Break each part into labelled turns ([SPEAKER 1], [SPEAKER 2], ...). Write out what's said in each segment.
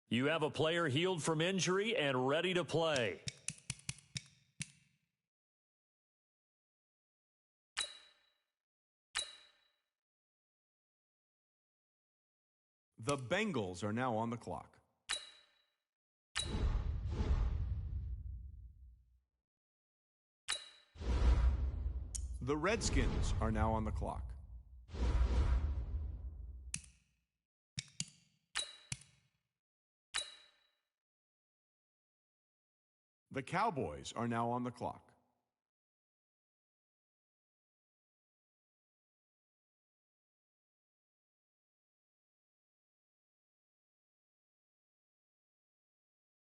[SPEAKER 1] You have a player healed from injury and ready to play.
[SPEAKER 2] The Bengals are now on the clock. The Redskins are now on the clock. The Cowboys are now on the clock.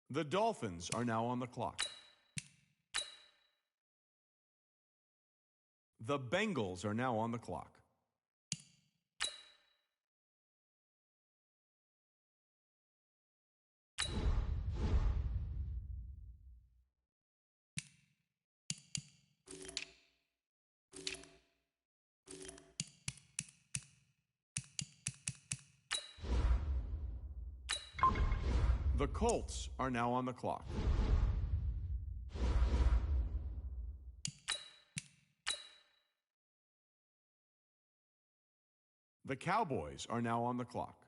[SPEAKER 2] The Dolphins are now on the clock. The Bengals are now on the clock. The Colts are now on the clock. The Cowboys are now on the clock.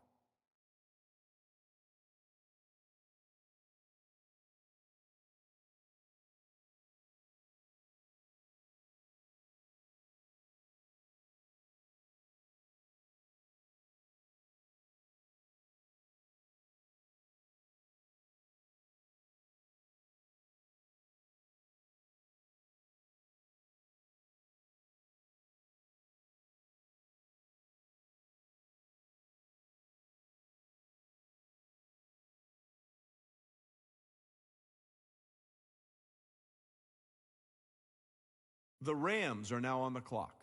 [SPEAKER 2] The Rams are now on the clock.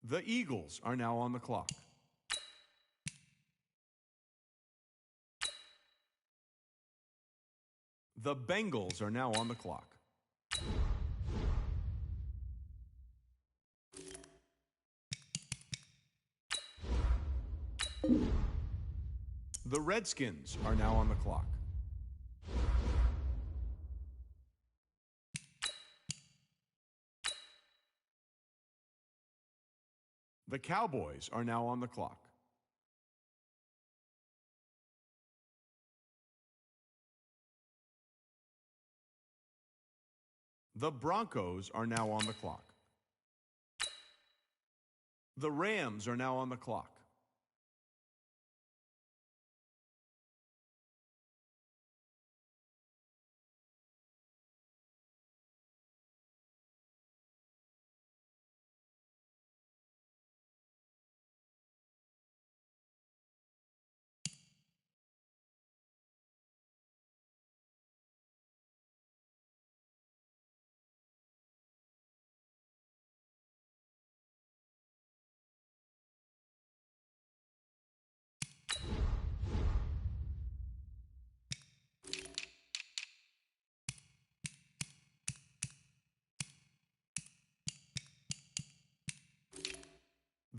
[SPEAKER 2] The Eagles are now on the clock. The Bengals are now on the clock. The Redskins are now on the clock. The Cowboys are now on the clock. The Broncos are now on the clock. The Rams are now on the clock.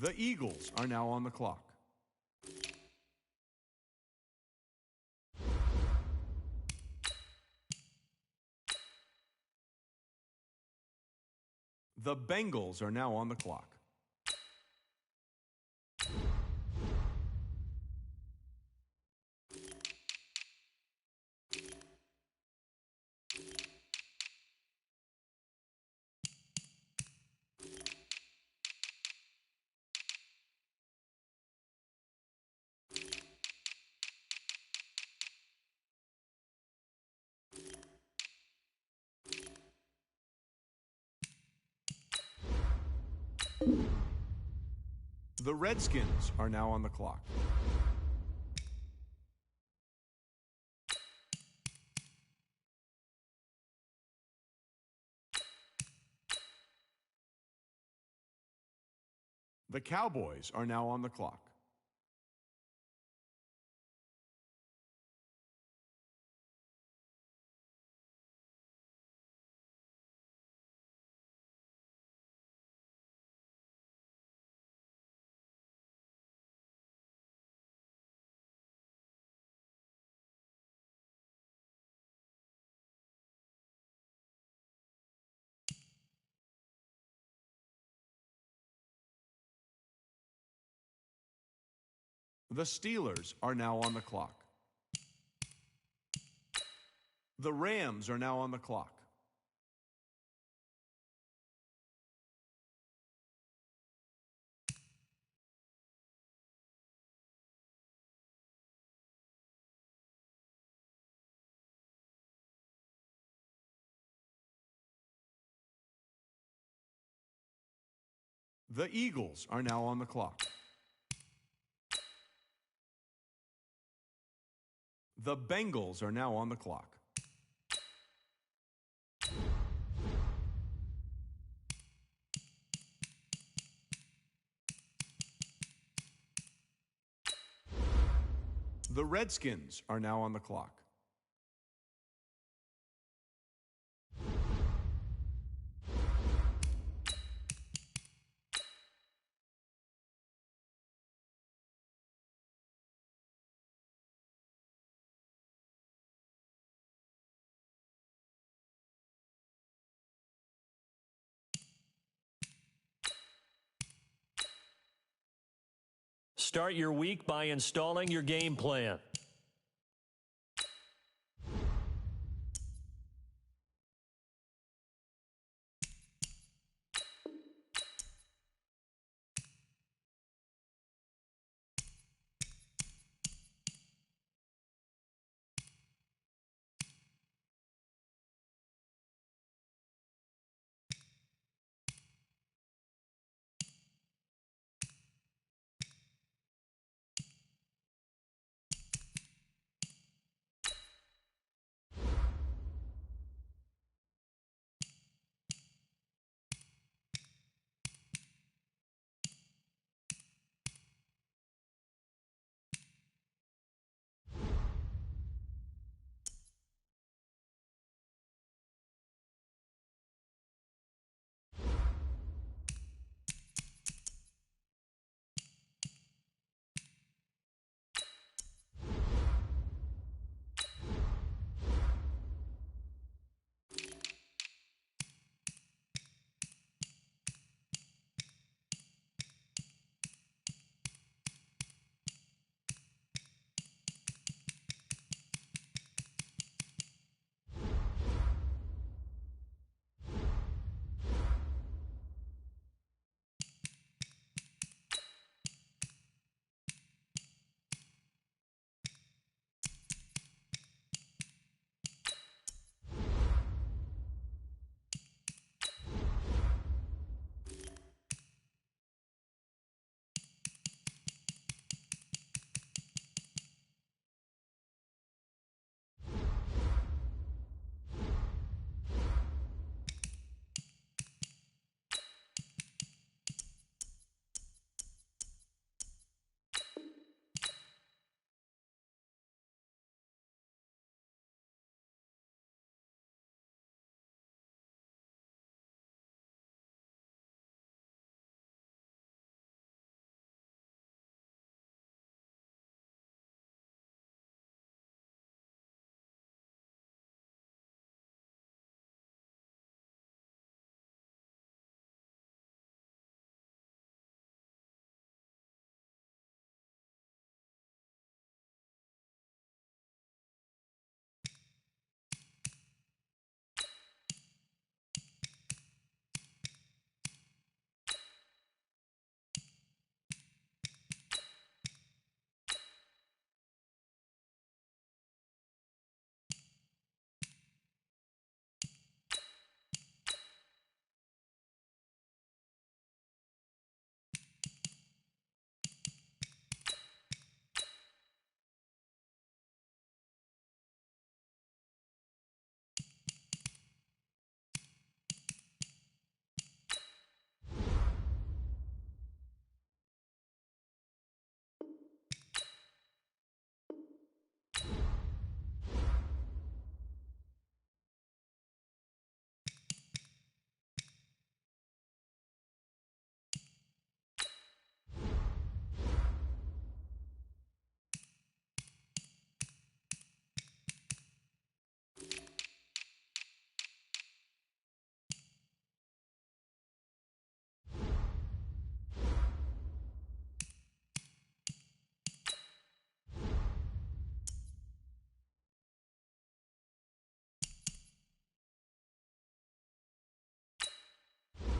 [SPEAKER 2] The Eagles are now on the clock. The Bengals are now on the clock. The Redskins are now on the clock. The Cowboys are now on the clock. The Steelers are now on the clock. The Rams are now on the clock. The Eagles are now on the clock. The Bengals are now on the clock. The Redskins are now on the clock.
[SPEAKER 1] Start your week by installing your game plan.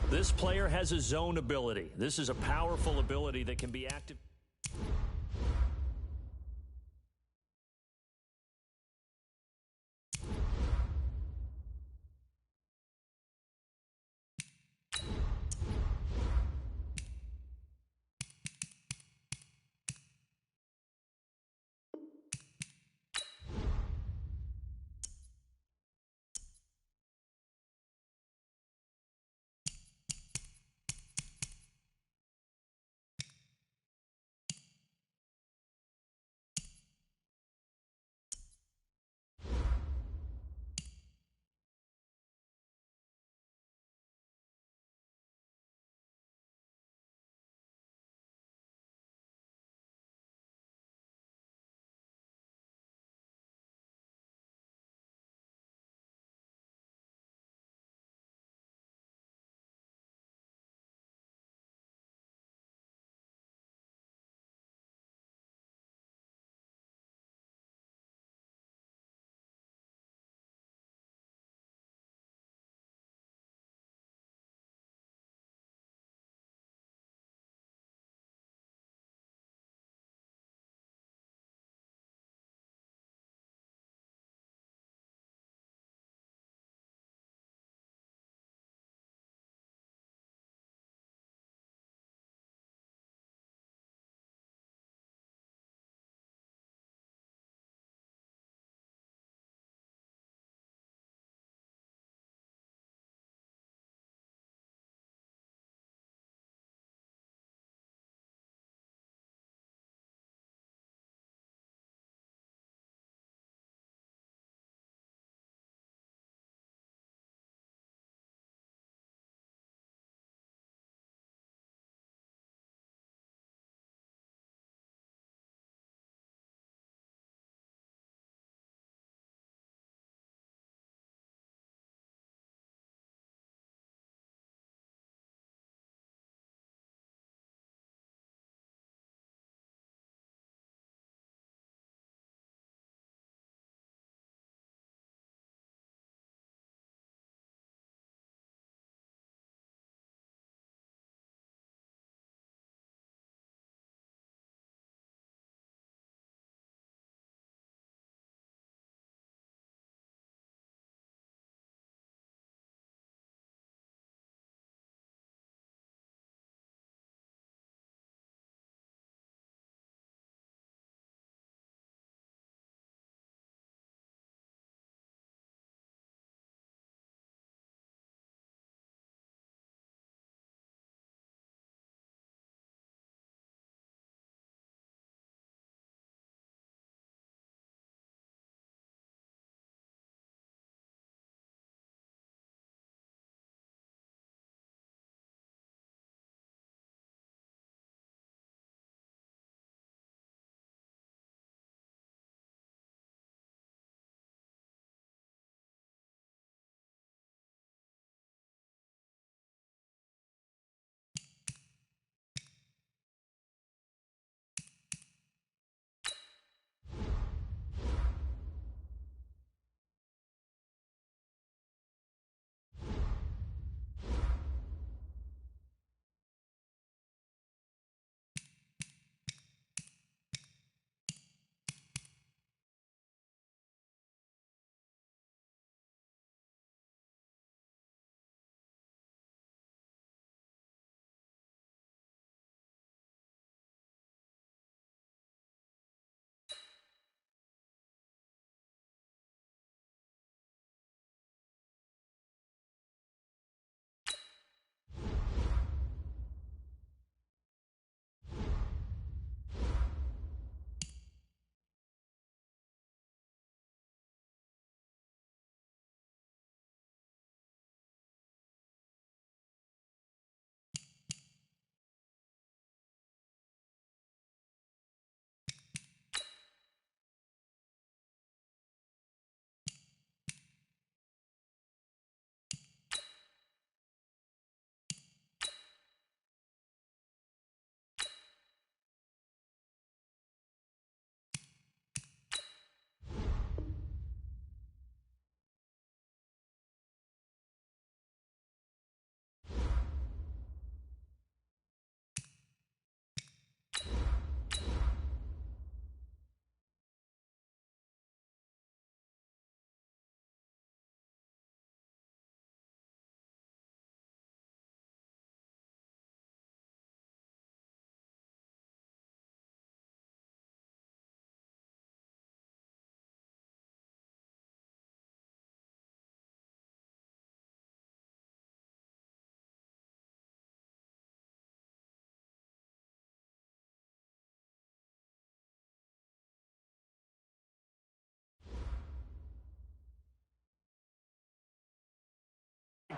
[SPEAKER 1] This player has a zone ability. This is a powerful ability that can be active.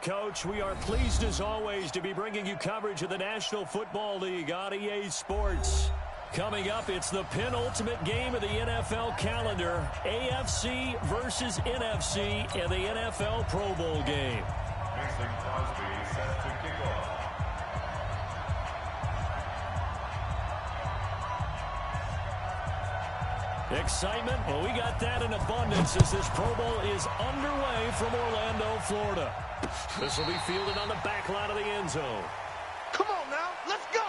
[SPEAKER 1] up, Coach. We are pleased, as always, to be bringing you coverage of the National Football League on EA Sports. Coming up, it's the penultimate game of the NFL calendar, AFC versus NFC in the NFL Pro Bowl game.
[SPEAKER 3] Mason Crosby set to kick off.
[SPEAKER 1] Excitement? Well, we got that in abundance as this Pro Bowl is underway from Orlando, Florida. This will be fielded on the back line of the end zone.
[SPEAKER 4] Come on now, let's go!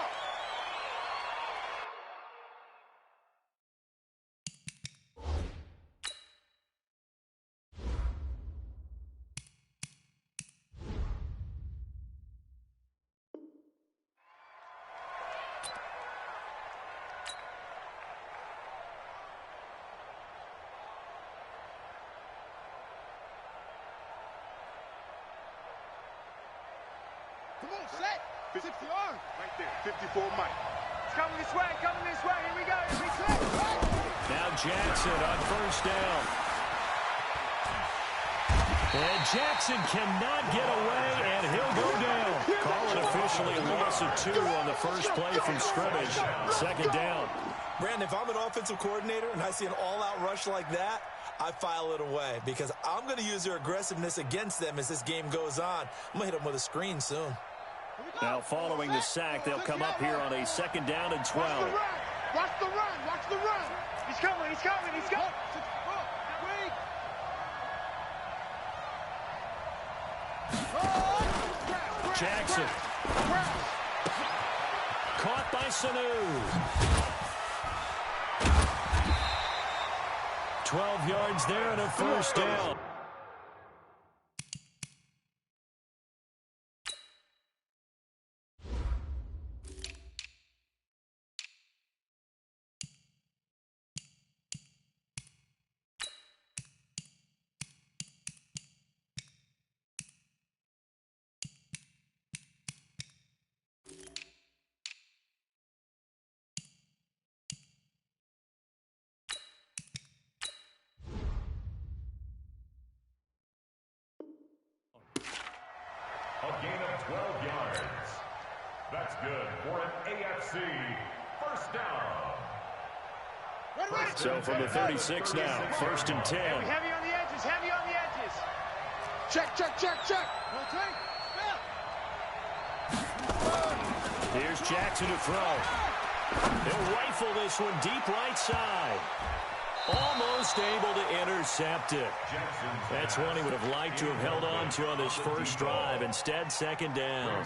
[SPEAKER 4] Come on, set. 50 yards. Right there, 54 Mike.
[SPEAKER 5] It's coming this way, here we go.
[SPEAKER 1] Now Jackson on first down. And Jackson cannot get away, and he'll go down. Call it officially a loss of 2 on the first play from scrimmage. Second down.
[SPEAKER 6] Brandon, if I'm an offensive coordinator and I see an all-out rush like that, I file it away because I'm going to use their aggressiveness against them as this game goes on. I'm going to hit them with a screen soon.
[SPEAKER 1] Now following the sack, they'll come up here on a second down and 12.
[SPEAKER 4] Watch the run.
[SPEAKER 5] He's coming.
[SPEAKER 1] Jackson. Caught by Sanu. 12 yards there and a first down.
[SPEAKER 3] A gain of 12 yards. That's good for an AFC first down.
[SPEAKER 1] So from the 36 now, first and 10.
[SPEAKER 5] Heavy on the edges.
[SPEAKER 4] Check. Okay.
[SPEAKER 1] Here's Jackson to throw. He'll rifle this one deep right side. Almost able to intercept it. That's one he would have liked to have held on to on this first drive. Instead, second down.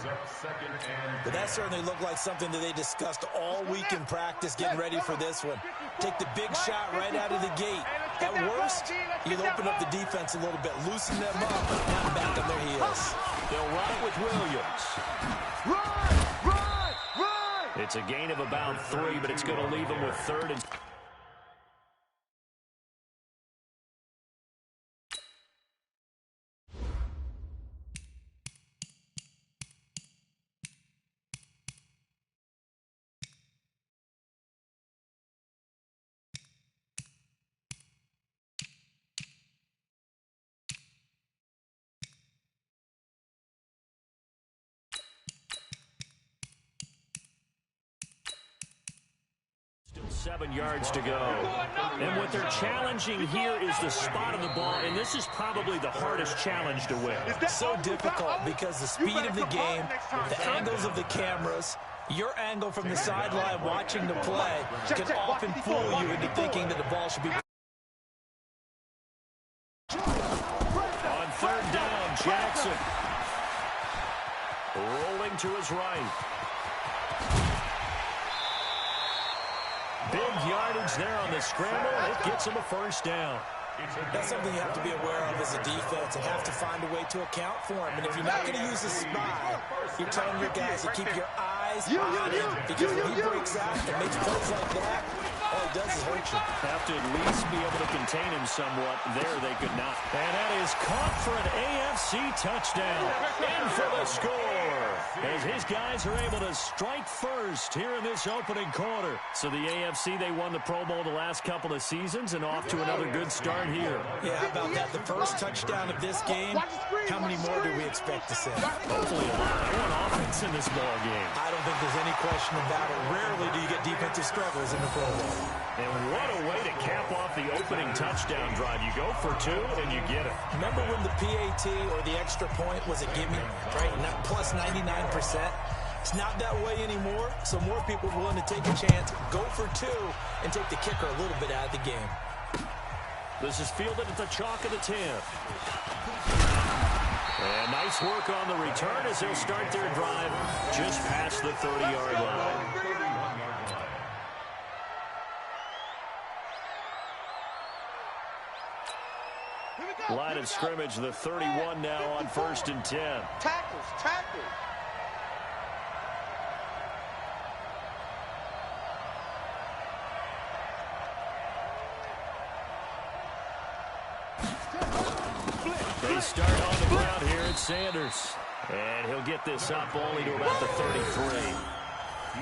[SPEAKER 6] But that certainly looked like something that they discussed all week in practice getting ready for this one. Take the big shot right out of the gate. At worst, you'll open up the defense a little bit, loosen them up, and back on their heels.
[SPEAKER 1] They'll run it with Williams.
[SPEAKER 4] Run!
[SPEAKER 1] It's a gain of about 3, but it's going to leave them with third and... Still 7 yards to go. And what they're challenging here is the spot of the ball, and this is probably the hardest challenge to win.
[SPEAKER 6] So difficult because the speed of the game, the angles of the cameras, your angle from the sideline watching the play can often fool you into thinking that the ball should be...
[SPEAKER 1] On third down, Jackson. Rolling to his right. Big yardage there on the scramble. It gets him a first down.
[SPEAKER 6] That's something you have to be aware of as a defense and have to find a way to account for him. And if you're not going to use a spy, you're telling your guys to keep your eyes on him, because when he breaks out and makes plays like that, all he does is hurt you.
[SPEAKER 1] Have to at least be able to contain him somewhat. There they could not. And that is caught for an AFC touchdown. In for the score. as his guys are able to strike first here in this opening quarter. So the AFC, they won the Pro Bowl the last couple of seasons and off to another good start here.
[SPEAKER 6] Yeah, how about that? The first touchdown of this game. How many more do we expect to see?
[SPEAKER 1] Hopefully a lot. I want offense in this ball game.
[SPEAKER 6] I don't think there's any question about it. Rarely do you get defensive struggles in the Pro Bowl.
[SPEAKER 1] And what a way to cap off the opening touchdown drive. You go for two, and you get it.
[SPEAKER 6] Remember when the PAT or the extra point was a gimme, right? Plus 99%. It's not that way anymore, so more people are willing to take a chance, go for two, and take the kicker a little bit out of the game.
[SPEAKER 1] This is fielded at the chalk of the 10. And nice work on the return as they'll start their drive just past the 30-yard line. Line of scrimmage, the 31 now on 1st and 10.
[SPEAKER 4] Tackles.
[SPEAKER 1] They start on the ground here at Sanders. And he'll get this up only to about the 33.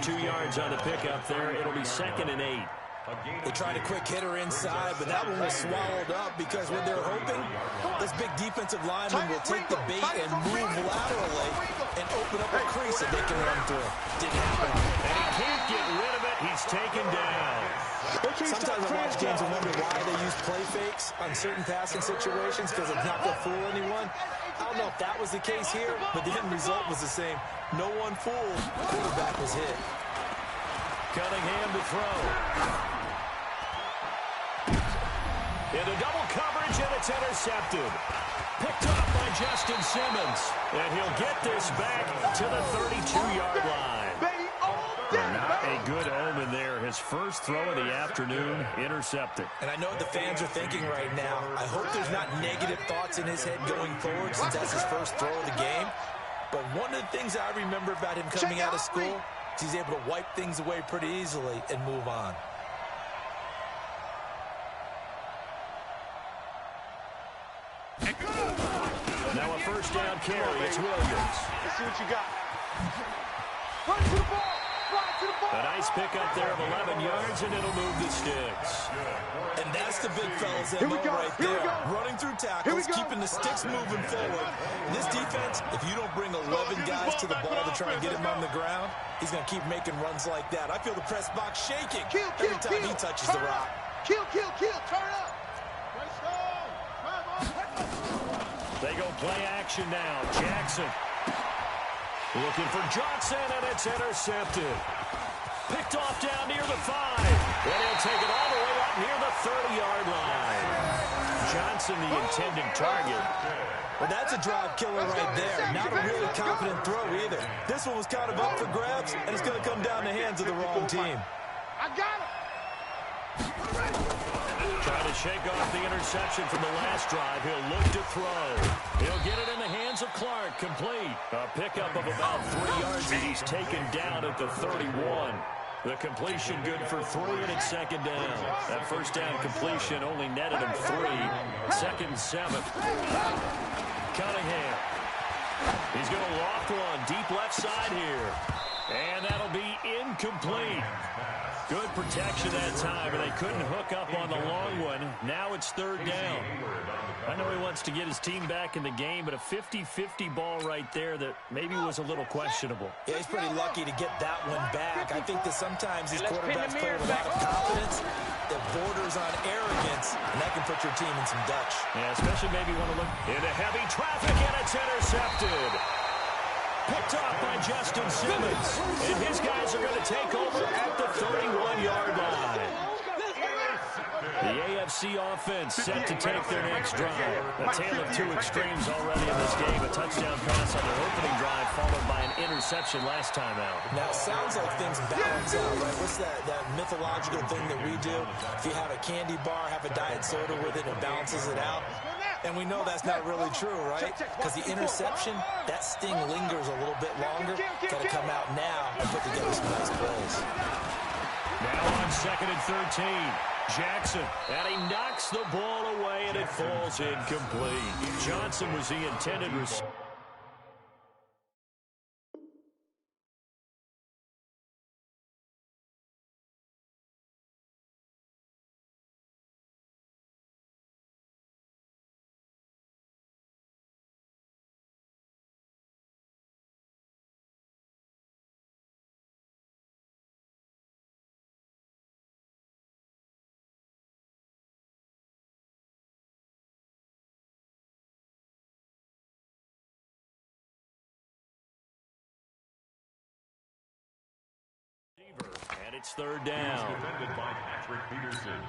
[SPEAKER 1] 2 yards on the pickup there. It'll be 2nd and 8.
[SPEAKER 6] They tried a quick hitter inside, but that one was swallowed up because when they're hoping, this big defensive lineman will take the bait and move laterally and open up a crease that they can run through. Didn't happen.
[SPEAKER 1] And he can't get rid of it. He's taken down.
[SPEAKER 6] Sometimes I watch games and wonder why they use play fakes on certain passing situations because it's not going to fool anyone. I don't know if that was the case here, but the end result was the same. No one fooled. The quarterback was hit.
[SPEAKER 1] Cunningham to throw. Into double coverage, and it's intercepted. Picked up by Justin Simmons. And he'll get this back to the 32-yard line. Not a good omen there. His first throw of the afternoon, intercepted.
[SPEAKER 6] And I know what the fans are thinking right now. I hope there's not negative thoughts in his head going forward since that's his first throw of the game. But one of the things I remember about him coming out of school is he's able to wipe things away pretty easily and move on.
[SPEAKER 1] Now a first down carry. It's Williams.
[SPEAKER 5] Let's see what you got. Run to the ball.
[SPEAKER 1] A nice pickup there of 11 yards, and it'll move the sticks.
[SPEAKER 6] And that's the big fella's MO right there. Running through tackles, keeping the sticks moving forward. This defense, if you don't bring 11 guys to the ball to try and get him on the ground, he's going to keep making runs like that. I feel the press box shaking every time he touches the rock.
[SPEAKER 4] Kill. Turn up.
[SPEAKER 1] They go play action now. Jackson looking for Johnson, and it's intercepted. Picked off down near the 5. And he'll take it all the way up near the 30-yard line. Johnson, the intended target.
[SPEAKER 6] Well, that's a drive killer right there. Not a really confident throw either. This one was kind of up for grabs, and it's going to come down the hands of the wrong team.
[SPEAKER 4] I got him.
[SPEAKER 1] Trying to shake off the interception from the last drive. He'll look to throw. He'll get it in the hands of Clark. Complete. A pickup of about 3 yards, and he's taken down at the 31. The completion good for 3, and it's 2nd down. That first down completion only netted him 3. 2nd and 7. Cunningham. He's going to loft one deep left side here. And that'll be incomplete. Good protection that time, but they couldn't hook up on the long one. Now it's 3rd down. I know he wants to get his team back in the game, but a 50-50 ball right there that maybe was a little questionable.
[SPEAKER 6] Yeah, he's pretty lucky to get that one back. I think that sometimes these quarterbacks play with a lot of confidence that borders on arrogance, and that can put your team in some Dutch.
[SPEAKER 1] Yeah, especially maybe want to look into heavy traffic, and it's intercepted. Picked off by Justin Simmons. And his guys are going to take over at the 31-yard line. The AFC offense set to take their next drive. A tale of two extremes already in this game. A touchdown pass on their opening drive followed by an interception last time out.
[SPEAKER 6] Now, it sounds like things balance out, right? What's that mythological thing that we do? If you have a candy bar, have a diet soda with it, and it balances it out. And we know that's not really true, right? Because the interception, that sting lingers a little bit longer. Got to come out now and put together some nice plays.
[SPEAKER 1] Now on 2nd and 13. Jackson, and he knocks the ball away, and it falls incomplete. Johnson was the intended receiver. It's third down.
[SPEAKER 3] He's defended by Patrick Peterson.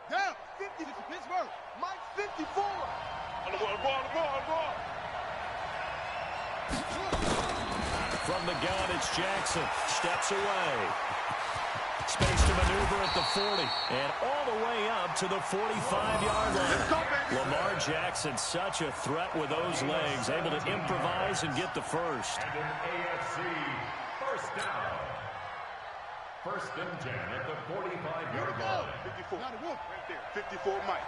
[SPEAKER 4] Down, 50 to Pittsburgh.
[SPEAKER 5] Mike 54.
[SPEAKER 4] On the ball.
[SPEAKER 1] From the gun, it's Jackson. Steps away. Space to maneuver at the 40. And all the way up to the 45-yard line. Lamar Jackson, such a threat with those legs. Able to improvise and get the first.
[SPEAKER 3] And an AFC first down. First and 10 at the 45-yard line.
[SPEAKER 4] 54. Now the wolf right there. 54 Mike.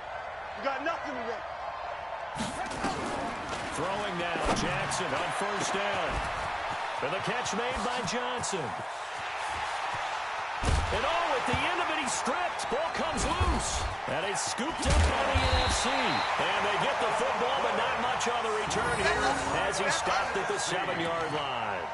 [SPEAKER 4] You got nothing today.
[SPEAKER 1] Throwing now, Jackson on first down. And the catch made by Johnson. And at the end of it, he's stripped. Ball comes loose. And it's scooped up by the NFC. And they get the football, but not much on the return here as he stopped at the 7-yard line.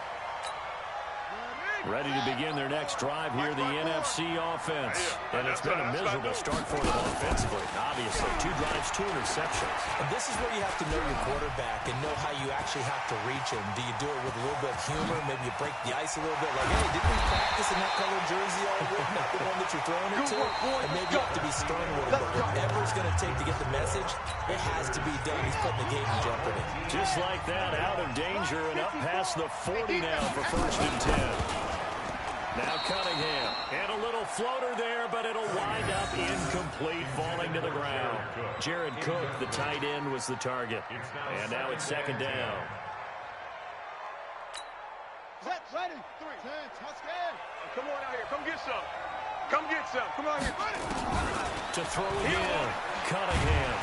[SPEAKER 1] Ready to begin their next drive here, the NFC offense. And it's been a miserable start for them offensively. Obviously, 2 drives, 2 interceptions.
[SPEAKER 6] And this is where you have to know your quarterback and know how you actually have to reach him. Do you do it with a little bit of humor? Maybe you break the ice a little bit. Like, hey, didn't we practice in that colored jersey already? Not the one that you're throwing it to? And maybe you have to be stern with him. But whatever it's going to take to get the message, it has to be done. He's putting the game in jeopardy.
[SPEAKER 1] Just like that, out of danger and up past the 40 now for first and 10. Now Cunningham, and a little floater there, but it'll wind up incomplete, falling to the ground. Jared Cook, the tight end, was the target. And now it's second down.
[SPEAKER 4] Set, ready. 3, 10, touchdown.
[SPEAKER 5] Come on out here. Come get some. Come get some. Come out here.
[SPEAKER 1] To throw again, Cunningham.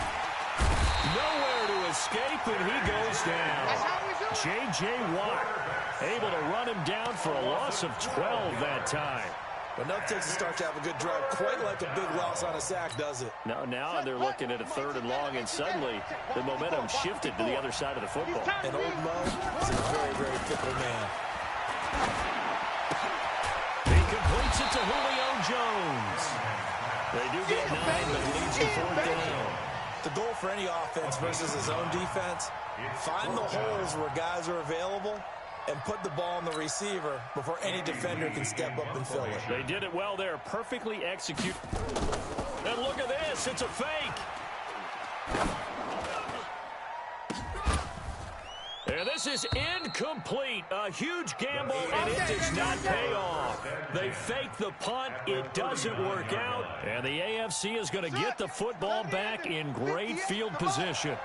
[SPEAKER 1] Nowhere to escape, and he goes down. J.J. Watt able to run him down for a loss of 12 that time.
[SPEAKER 6] But nothing takes a start to have a good drive quite like a big loss on a sack, does it?
[SPEAKER 1] No, now they're looking at a 3rd and long, and suddenly the momentum shifted to the other side of the football.
[SPEAKER 6] And old Mo is a very, very fickle man.
[SPEAKER 1] He completes it to Julio Jones. They do get 9, but leads to 4th down.
[SPEAKER 6] The goal for any offense versus his own defense, find the holes where guys are available and put the ball on the receiver before any defender can step up and fill it.
[SPEAKER 1] They did it well there, perfectly execute. And look at this, it's a fake. And this is incomplete. A huge gamble, and it does not pay off. They fake the punt. It doesn't work out. And the AFC is going to get the football back in great field position.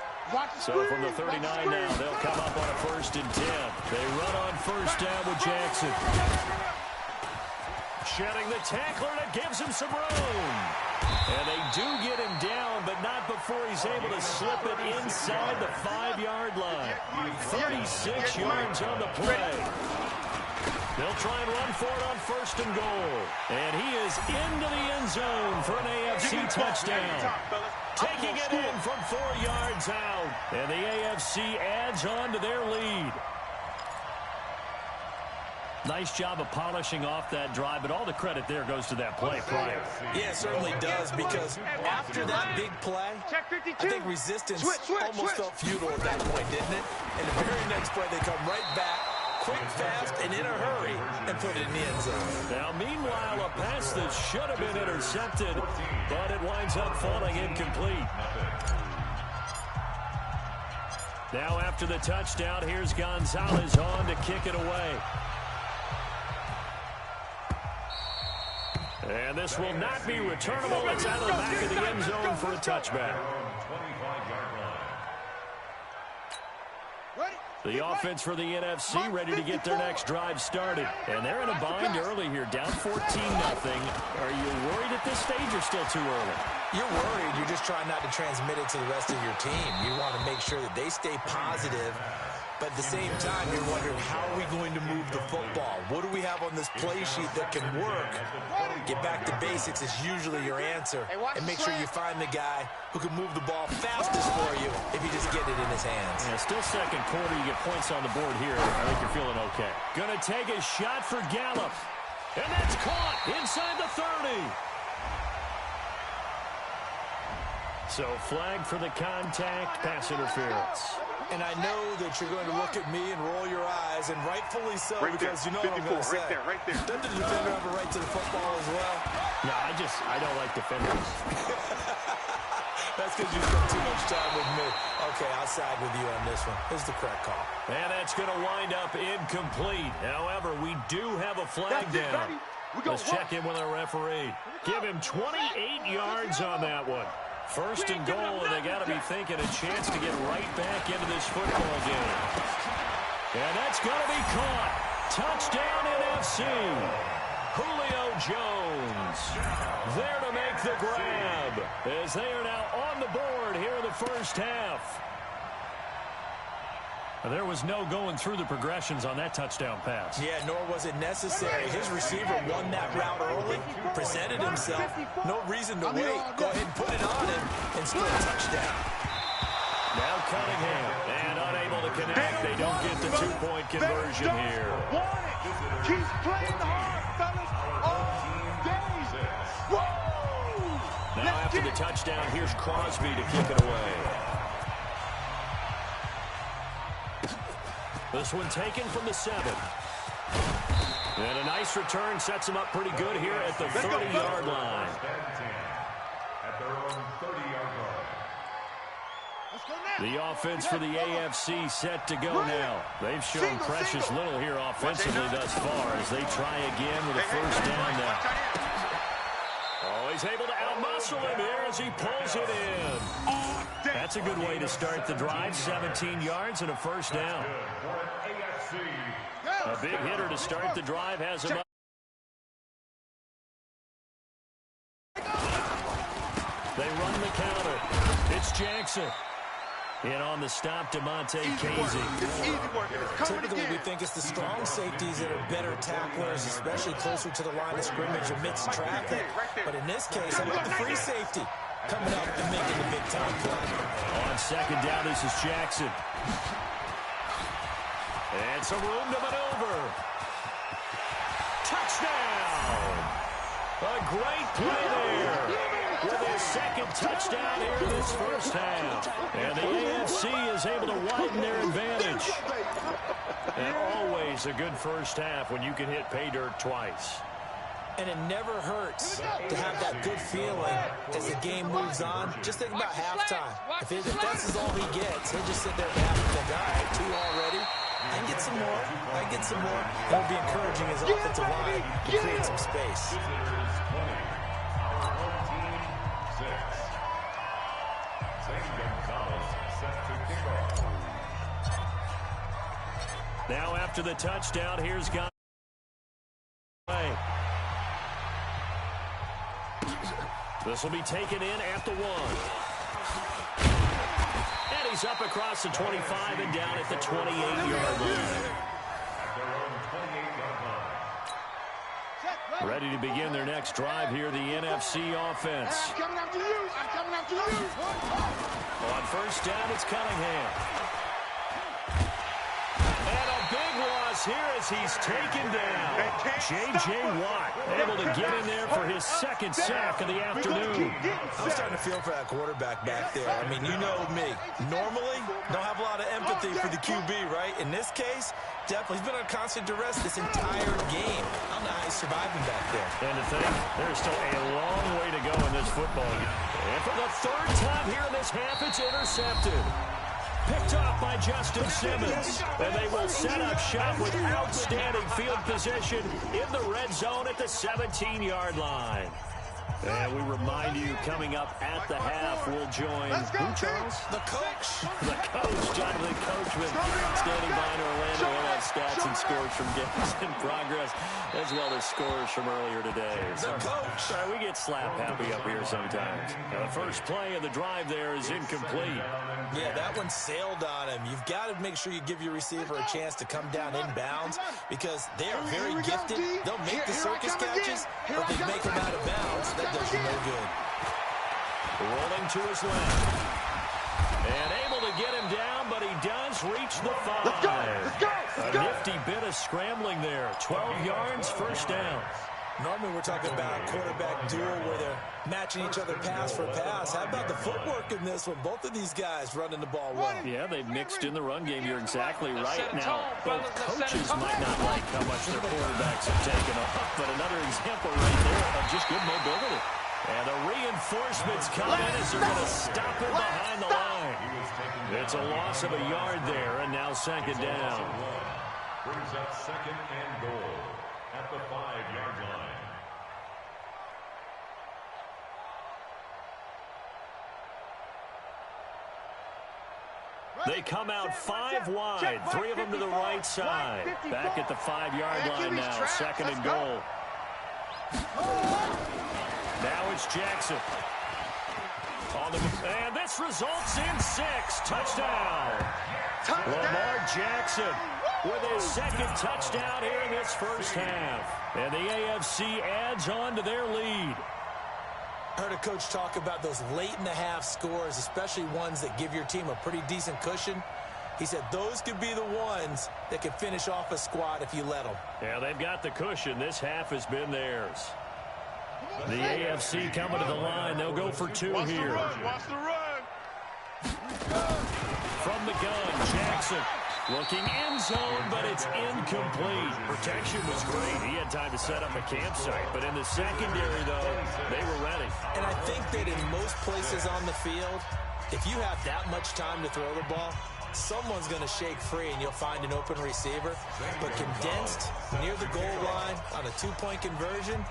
[SPEAKER 1] So from the 39 now, they'll come up on a 1st and 10. They run on first down with Jackson. Shedding the tackler, and it gives him some room. And they do get him down, but not before he's able to slip it inside the 5-yard line. 36 yards on the play. They'll try and run for it on 1st and goal. And he is into the end zone for an AFC touchdown. Taking it in from 4 yards out. And the AFC adds on to their lead. Nice job of polishing off that drive, but all the credit there goes to that play prior.
[SPEAKER 6] Yeah, it certainly does, because after that big play, I think resistance almost felt futile at that point, didn't it? And the very next play, they come right back, quick, fast, and in a hurry, and put it in the end zone.
[SPEAKER 1] Now, meanwhile, a pass that should have been intercepted, but it winds up falling incomplete. Now, after the touchdown, here's Gonzalez on to kick it away. And this will not be returnable. It's out of the back of the end zone for a touchback. The offense for the NFC ready to get their next drive started. And they're in a bind early here, down 14-0. Are you worried at this stage or still too early?
[SPEAKER 6] You're worried. You're just trying not to transmit it to the rest of your team. You want to make sure that they stay positive. But at the same time, you're wondering, how are we going to move the football? What do we have on this play sheet that can work? Get back to basics is usually your answer. And make sure you find the guy who can move the ball fastest for you if you just get it in his hands.
[SPEAKER 1] Yeah, still second quarter. You get points on the board here. I think you're feeling okay. Going to take a shot for Gallup. And that's caught inside the 30. So flag for the contact, pass interference.
[SPEAKER 6] And I know that you're going to look at me and roll your eyes, and rightfully so,
[SPEAKER 4] right
[SPEAKER 6] because
[SPEAKER 4] there,
[SPEAKER 6] you know what I'm going to say.
[SPEAKER 4] Right there.
[SPEAKER 6] Doesn't the defender have a right to the football as well?
[SPEAKER 1] No, I don't like defenders.
[SPEAKER 6] That's because you spent too much time with me. Okay, I'll side with you on this one. This is the correct call.
[SPEAKER 1] And that's going to wind up incomplete. However, we do have a flag down. Let's check in with our referee. Give him 28 yards on that one. First and goal, and they got to be thinking a chance to get right back into this football game. And that's going to be caught. Touchdown NFC. Julio Jones there to make the grab as they are now on the board here in the first half. There was no going through the progressions on that touchdown pass.
[SPEAKER 6] Yeah, nor was it necessary. His receiver won that route early, presented himself. No reason to wait. Go ahead and put it on him and score a touchdown.
[SPEAKER 1] Now Cunningham, and unable to connect. They don't get the two-point conversion here.
[SPEAKER 4] Keep playing hard, fellas. All day. Whoa!
[SPEAKER 1] Now after the touchdown, here's Crosby to kick it away. This one taken from the 7. And a nice return sets him up pretty good here at the 30-yard line.
[SPEAKER 3] At their own 30-yard line.
[SPEAKER 1] The offense for the AFC set to go now. They've shown precious little here offensively thus far as they try again with a first down now. Oh, he's able to outmuscle him here as he pulls it in. That's a good way to start the drive. 17 yards and a first down. A big hitter to start the drive has him up. They run the counter. It's Jackson. In on the stop, DeMonte Casey.
[SPEAKER 6] Typically, we think it's the strong safeties that are better tacklers, especially closer to the line of scrimmage amidst traffic. But in this case, how about the free safety coming up and making the big-time play?
[SPEAKER 1] On second down, this is Jackson. And some room to maneuver. Touchdown! A great play there. With his second touchdown here in this first half. And the AFC is able to widen their advantage. And always a good first half when you can hit pay dirt twice.
[SPEAKER 6] And it never hurts to have that good feeling as the game moves on. Just think about halftime. If that's all he gets, he'll just sit there and think, all right, 2 already. I can get some more. I can get some more. It'll be encouraging his offensive line to create some space.
[SPEAKER 1] Now after the touchdown, here's Gunn. This will be taken in at the 1. And he's up across the 25 and down at the 28-yard line. Ready to begin their next drive here, the NFC offense.
[SPEAKER 4] I'm coming after you. I'm coming after you.
[SPEAKER 1] On first down, it's Cunningham. And a big loss here as he's taken down. J.J. Watt able to get in there for his second sack of the afternoon.
[SPEAKER 6] I'm starting to feel for that quarterback back there. I mean, you know me. Normally, don't have a lot of empathy for the QB, right? In this case, definitely. He's been on constant duress this entire game. I don't know how he's surviving back there.
[SPEAKER 1] And to think, there's still a long way to go in this football game. And for the third time here in this half, it's intercepted. Picked off by Justin Simmons. And they will set up shop with outstanding field position in the red zone at the 17-yard line. And we remind you, coming up at the half, we'll join who, Charles?
[SPEAKER 6] The coach.
[SPEAKER 1] The coach, Jonathan Coachman, standing by in Orlando. We'll have stats and scores from games in progress, as well as scores from earlier today.
[SPEAKER 6] The coach.
[SPEAKER 1] We get slap happy up here sometimes. Now, the first play of the drive there is incomplete.
[SPEAKER 6] Yeah, that one sailed on him. You've got to make sure you give your receiver a chance to come down inbounds because they are very gifted. They'll make the circus catches, but they make them out of bounds. That does you no good.
[SPEAKER 1] Rolling to his left. And able to get him down, but he does reach the 5.
[SPEAKER 4] Let's go.
[SPEAKER 1] A nifty bit of scrambling there. 12 yards, first down.
[SPEAKER 6] Normally we're talking about a quarterback duel where they're matching each other pass for pass. How about the footwork in this one? Both of these guys running the ball well.
[SPEAKER 1] Yeah, they've mixed in the run game. You're exactly right. Now, both coaches might not like how much their quarterbacks have taken off, but another example right there of just good mobility. And the reinforcements come in as they're going to stop it behind the line. It's a loss of a yard there, and now second down.
[SPEAKER 3] Brings up second and goal at the 5-yard line.
[SPEAKER 1] They come out 5 wide, 3 of them to the right side. Back at the 5-yard line now, second and goal. Now it's Jackson. And this results in 6. Touchdown. Lamar Jackson with his second touchdown here in this first half. And the AFC adds on to their lead.
[SPEAKER 6] I heard a coach talk about those late-in-the-half scores, especially ones that give your team a pretty decent cushion. He said those could be the ones that can finish off a squad if you let them.
[SPEAKER 1] Yeah, they've got the cushion. This half has been theirs. The AFC coming to the line. They'll go for 2 here.
[SPEAKER 4] Watch the run.
[SPEAKER 1] From the gun, Jackson looking end zone, but it's incomplete. Protection was great. He had time to set up a campsite, but in the secondary, though, they were ready.
[SPEAKER 6] And I think that in most places on the field, if you have that much time to throw the ball, someone's going to shake free and you'll find an open receiver. But condensed near the goal line on a 2-point conversion,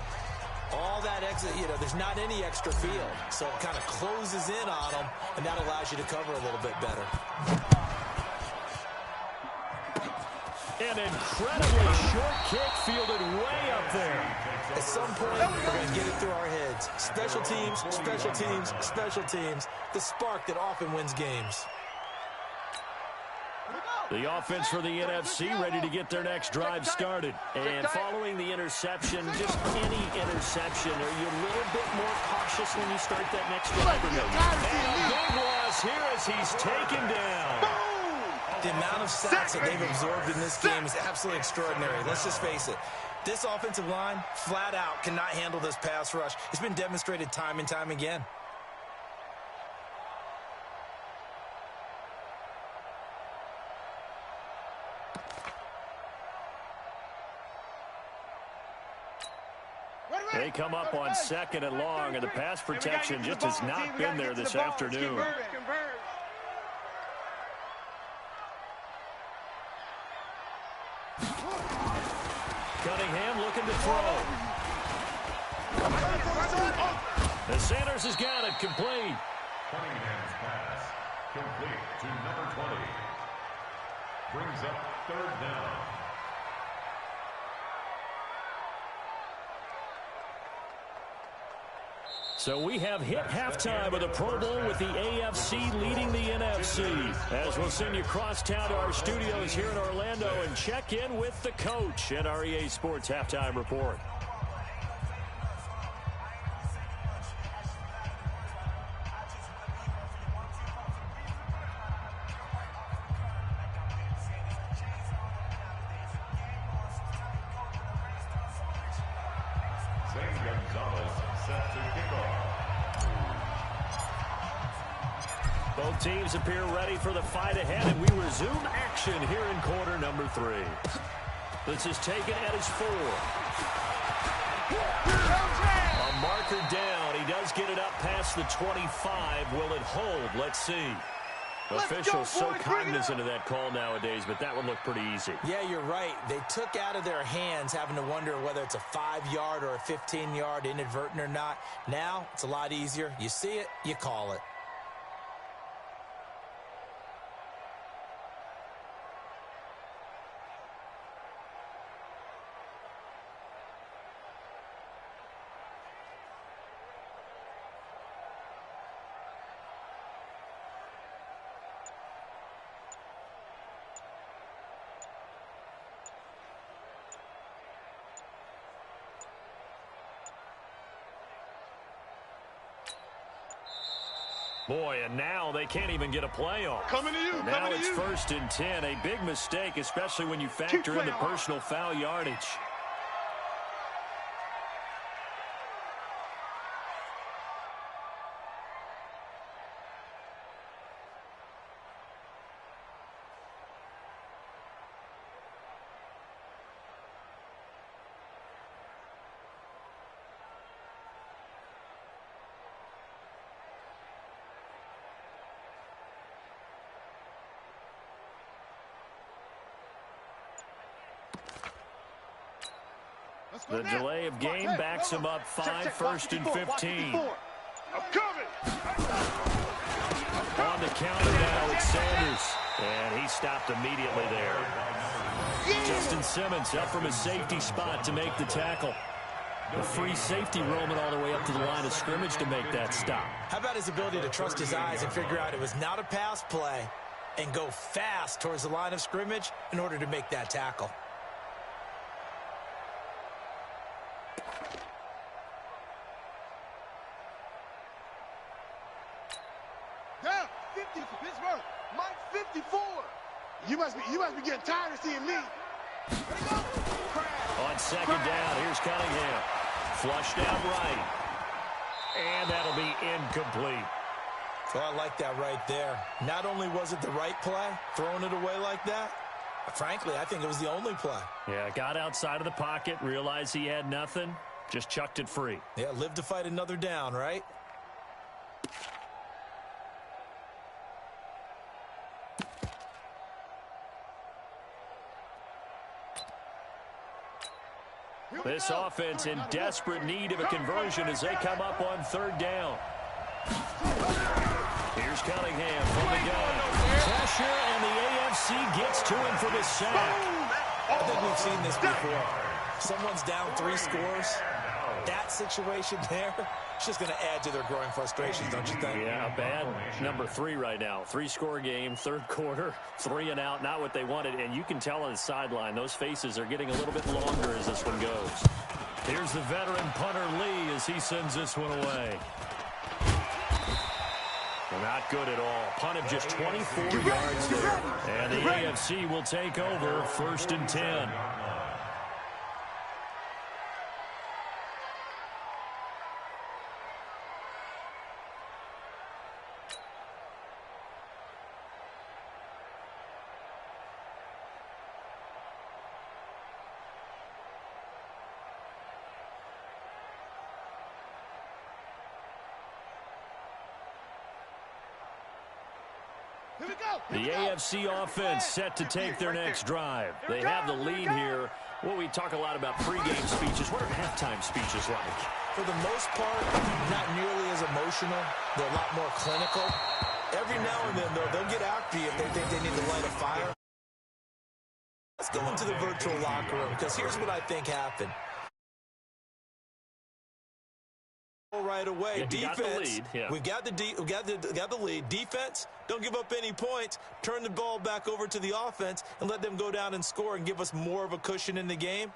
[SPEAKER 6] all that exit, there's not any extra field. So it kind of closes in on them, and that allows you to cover a little bit better.
[SPEAKER 1] An incredibly short kick fielded way up there.
[SPEAKER 6] At some point, we're going to get it through our heads. Special teams, special teams, special teams. The spark that often wins games.
[SPEAKER 1] The offense for the NFC ready to get their next drive started. And following the interception, just any interception, are you a little bit more cautious when you start that next drive? And a big loss here as he's taken down.
[SPEAKER 6] The amount of sacks that they've absorbed in this game is absolutely extraordinary. Let's just face it. This offensive line, flat out, cannot handle this pass rush. It's been demonstrated time and time again.
[SPEAKER 1] They come up on second and long, and the pass protection just has not been there this afternoon. Cunningham looking to throw. The Sanders has got it complete.
[SPEAKER 3] Cunningham's pass complete to number 20. Brings up third down.
[SPEAKER 1] So we have hit halftime of the Pro Bowl with the AFC leading the NFC. As we'll send you across town to our studios here in Orlando and check in with the coach at our EA Sports Halftime Report. Both teams appear ready for the fight ahead, and we resume action here in quarter number 3. This is taken at his 4. A marker down. He does get it up past the 25. Will it hold? Let's see. Officials so cognizant of that call nowadays, but that one looked pretty easy.
[SPEAKER 6] Yeah, you're right. They took out of their hands having to wonder whether it's a 5-yard or a 15-yard inadvertent or not. Now, it's a lot easier. You see it, you call it.
[SPEAKER 1] Boy, and now they can't even get a play off.
[SPEAKER 4] Coming to you,
[SPEAKER 1] now it's 1st and 10. A big mistake, especially when you factor in the personal foul yardage. The delay of game backs him up 5, 1st and 15.
[SPEAKER 4] I'm coming.
[SPEAKER 1] On the counter now, it's Sanders. And he stopped immediately there. Justin Simmons up from his safety spot to make the tackle. A free safety roaming all the way up to the line of scrimmage to make that stop.
[SPEAKER 6] How about his ability to trust his eyes and figure out it was not a pass play and go fast towards the line of scrimmage in order to make that tackle?
[SPEAKER 4] Down 50 for Pittsburgh. Mike 54. You must be getting tired of seeing me.
[SPEAKER 1] On 2nd down, here's Cunningham. Flushed out right. And that'll be incomplete.
[SPEAKER 6] So I like that right there. Not only was it the right play, throwing it away like that, frankly, I think it was the only play.
[SPEAKER 1] Yeah, got outside of the pocket, realized he had nothing, just chucked it free.
[SPEAKER 6] Yeah, live to fight another down, right?
[SPEAKER 1] This offense in desperate need of a conversion as they come up on 3rd down. Here's Cunningham from the gun. Pressure, and the AFC gets to him for the sack.
[SPEAKER 6] I think we've seen this before. Someone's down 3 scores. That situation there, it's just going to add to their growing frustrations, don't you think?
[SPEAKER 1] Yeah, a bad number 3 right now. 3-score game, 3rd quarter, 3 and out, not what they wanted. And you can tell on the sideline, those faces are getting a little bit longer as this one goes. Here's the veteran punter Lee as he sends this one away. Not good at all. Punt of just 24 yards there. And the AFC will take over 1st and 10. The AFC offense set to take their next drive. They have the lead here. Well, we talk a lot about pregame speeches. What are halftime speeches like?
[SPEAKER 6] For the most part, not nearly as emotional. They're a lot more clinical. Every now and then, though, they'll get after you if they think they need to light a fire. Let's go into the virtual locker room, because here's what I think happened. Right away, defense. We've got the lead. Defense, don't give up any points. Turn the ball back over to the offense and let them go down and score and give us more of a cushion in the game.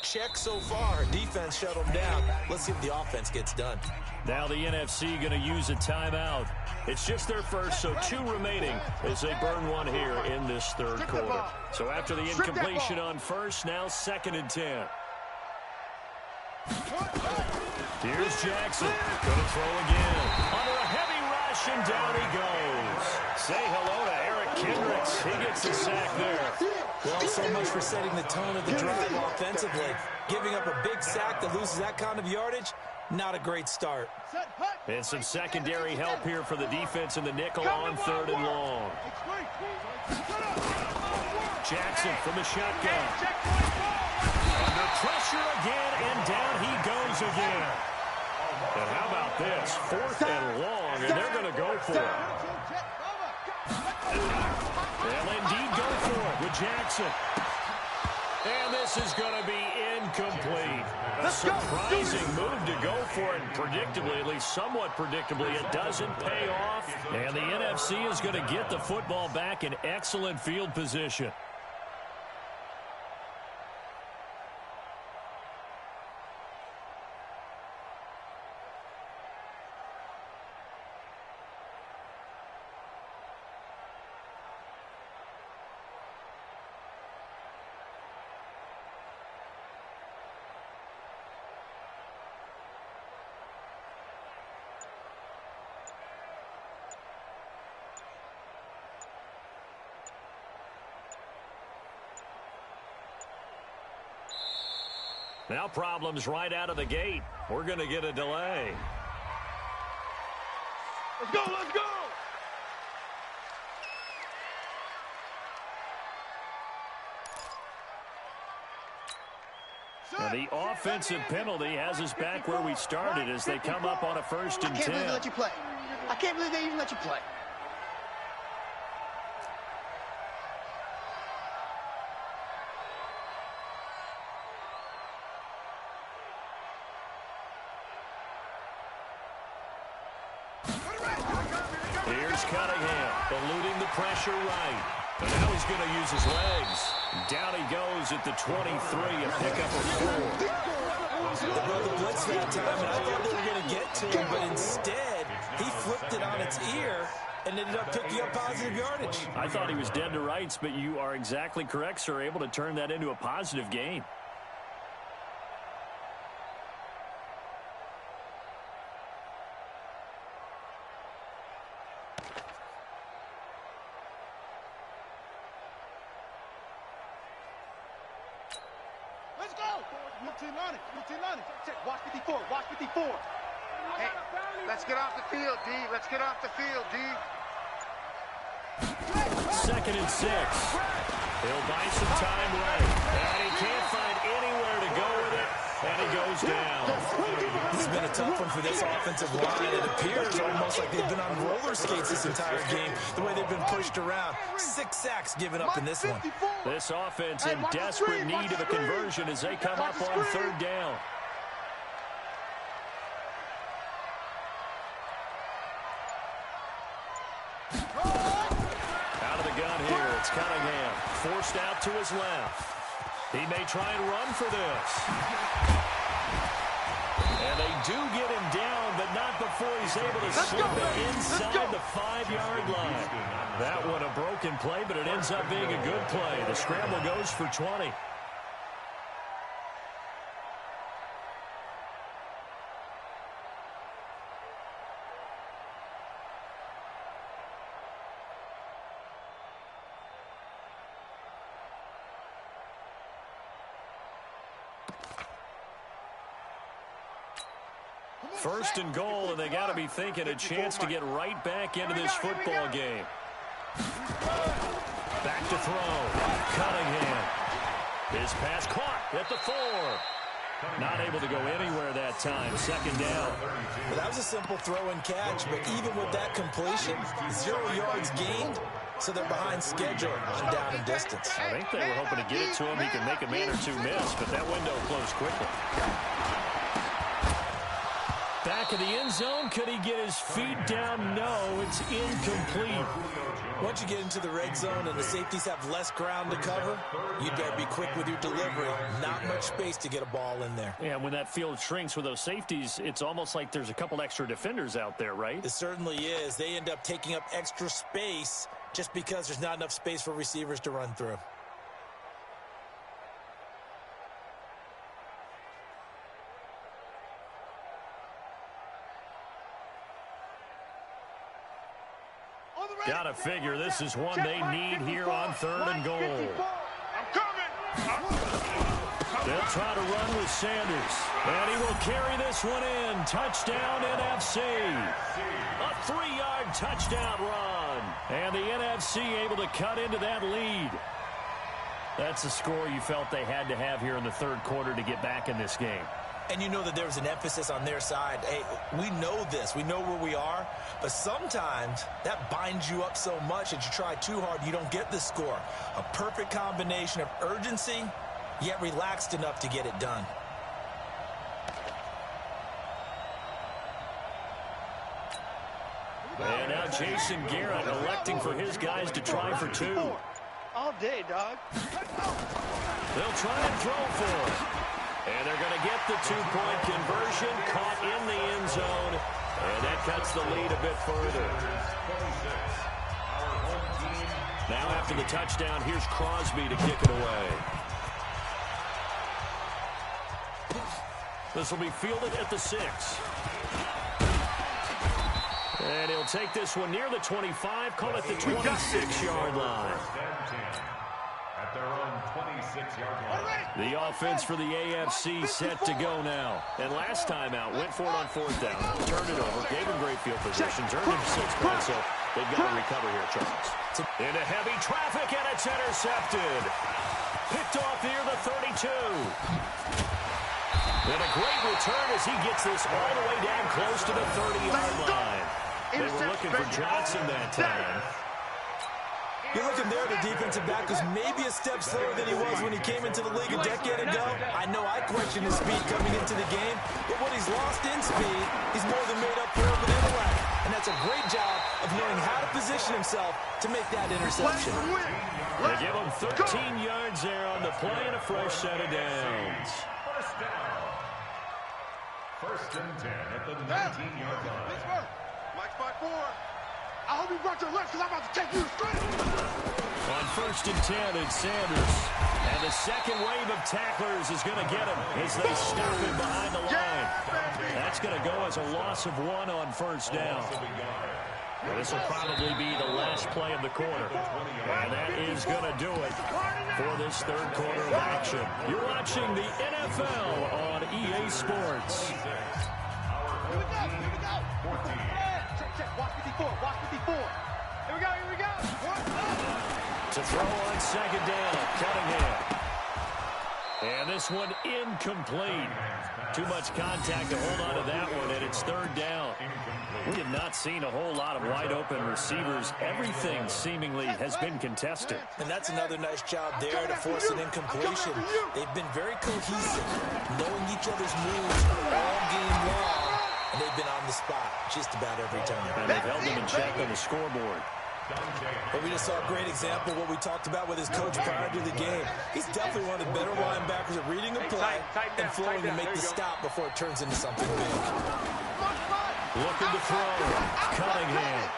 [SPEAKER 6] Check so far. Defense shut them down. Let's see if the offense gets done.
[SPEAKER 1] Now the NFC going to use a timeout. It's just their first, so 2 remaining as they burn one here in this 3rd quarter. So after the incompletion on 1st, now 2nd and 10. Here's Jackson. Going to throw again. Under a heavy rush, and down he goes. Say hello to Eric Kendricks. He gets the sack there.
[SPEAKER 6] Well, so much for setting the tone of the drive offensively. Giving up a big sack that loses that kind of yardage, not a great start.
[SPEAKER 1] And some secondary help here for the defense in the nickel on 3rd and long. Jackson from the shotgun. Under pressure again, and down he goes again. And how about this? 4th and long, and they're going to go for it. They'll indeed go for it with Jackson. And this is going to be incomplete. A surprising move to go for it. Predictably, at least somewhat predictably, it doesn't pay off. And the NFC is going to get the football back in excellent field position. Now problems right out of the gate. We're going to get a delay.
[SPEAKER 4] Let's go, let's go!
[SPEAKER 1] And the offensive penalty has us back where we started as they come up on a 1st and 10.
[SPEAKER 4] I can't believe they let you play. I can't believe they even let you play.
[SPEAKER 1] Here's Cunningham, eluding the pressure right. And now he's going to use his legs. Down he goes at the 23, a pickup of 4.
[SPEAKER 6] They brought the blitz that time, and I thought they were going to get to him, but instead, he flipped it on its ear and ended up picking up positive yardage.
[SPEAKER 1] I thought he was dead to rights, but you are exactly correct, sir, able to turn that into a positive gain.
[SPEAKER 4] Let's go! Watch 54. Watch 54. Hey, let's get off the field, D. Let's get off the field, D.
[SPEAKER 1] 2nd and 6. He'll buy some time right. And he can't find anywhere to go with it. And he goes down.
[SPEAKER 6] This has been a tough one for this offensive line. It appears almost like they've been on roller skates this entire game, the way they've been pushed around. 6 sacks given up in this one.
[SPEAKER 1] This offense in desperate need of a conversion as they come up on 3rd down. Out of the gun here, it's Cunningham. Forced out to his left. He may try and run for this. And they do get him down, but not before he's able to slip it inside the 5-yard line. That one a broken play, but it ends up being a good play. The scramble goes for 20. First and goal, and they got to be thinking a chance to get right back into this football game. Back to throw. Cunningham. His pass caught at the 4. Not able to go anywhere that time. 2nd down.
[SPEAKER 6] Well, that was a simple throw and catch, but even with that completion, 0 yards gained, so they're behind schedule on down and distance.
[SPEAKER 1] I think they were hoping to get it to him. He could make a man or two miss, but that window closed quickly. Back of the end zone. Could he get his feet down? No, it's incomplete.
[SPEAKER 6] Once you get into the red zone and the safeties have less ground to cover, you better be quick with your delivery. Not much space to get a ball in there.
[SPEAKER 1] Yeah, when that field shrinks with those safeties, it's almost like there's a couple extra defenders out there, right?
[SPEAKER 6] It certainly is. They end up taking up extra space just because there's not enough space for receivers to run through.
[SPEAKER 1] Got to figure this is one they need here on 3rd and goal.
[SPEAKER 4] I'm coming.
[SPEAKER 1] They'll try to run with Sanders. And he will carry this one in. Touchdown, NFC. A 3-yard touchdown run. And the NFC able to cut into that lead. That's a score you felt they had to have here in the 3rd quarter to get back in this game.
[SPEAKER 6] And you know that there's an emphasis on their side. Hey, we know this. We know where we are. But sometimes that binds you up so much that you try too hard, you don't get the score. A perfect combination of urgency, yet relaxed enough to get it done.
[SPEAKER 1] And now Jason Garrett electing for his guys to try for 2.
[SPEAKER 4] All day, dog.
[SPEAKER 1] They'll try and throw for it. And they're going to get the 2-point conversion, caught in the end zone, and that cuts the lead a bit further. Now after the touchdown, here's Crosby to kick it away. This will be fielded at the 6. And he'll take this one near the 25, call it the 26-yard line.
[SPEAKER 3] At their own 26-yard line.
[SPEAKER 1] The offense for the AFC set to go now. And last time out, went for it on 4th down, turned it over, gave him great field position, turned him 6 points, so they've got to recover here, Charles. Into heavy traffic, and it's intercepted. Picked off near the 32. And a great return as he gets this all the way down close to the 30-yard line. They were looking for Johnson that time.
[SPEAKER 6] You're looking there, the defensive back was maybe a step slower than he was when he came into the league a decade ago. I know I questioned his speed coming into the game, but when he's lost in speed, he's more than made up for it with intellect. And that's a great job of knowing how to position himself to make that interception.
[SPEAKER 1] They give him 13 yards there on the play and a fresh set of downs.
[SPEAKER 3] First down. First and 10 at the 19-yard line.
[SPEAKER 4] Like spot 4. I hope you brought your lunch because I'm about to take you straight.
[SPEAKER 1] On first and 10, it's Sanders. And the second wave of tacklers is going to get him as they stop him behind the line. That's going to go as a loss of 1 on first down. This will probably be the last play of the quarter. And that is going to do it for this third quarter of action. You're watching the NFL on EA Sports.
[SPEAKER 4] Here we go. Here we go. Check. Watch 54. Watch 54. Here we go. Here we go.
[SPEAKER 1] To throw on second down, Cunningham. And this one incomplete. Too much contact to hold on to that one, and it's third down. We have not seen a whole lot of wide-open receivers. Everything seemingly has been contested.
[SPEAKER 6] And that's another nice job there to force an incompletion. They've been very cohesive, knowing each other's moves all game long, and they've been on the spot just about every time.
[SPEAKER 1] And they've held them in check on the scoreboard.
[SPEAKER 6] But we just saw a great example of what we talked about with his coach prior to the game. He's definitely one of the better linebackers at reading a play and flowing to make the stop before it turns into something big.
[SPEAKER 1] Looking to throw. Cunningham.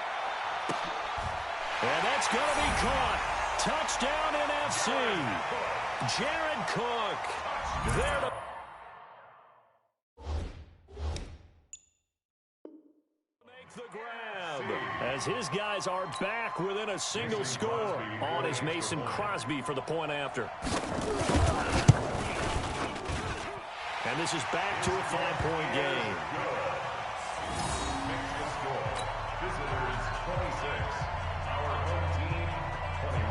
[SPEAKER 1] And that's going to be caught. Touchdown NFC. Jared Cook. There to make the grab. As his guys are back within a single score on is Mason Crosby for the point after. And this is back to a 5-point game.
[SPEAKER 3] Visitors 26. Our home team 21.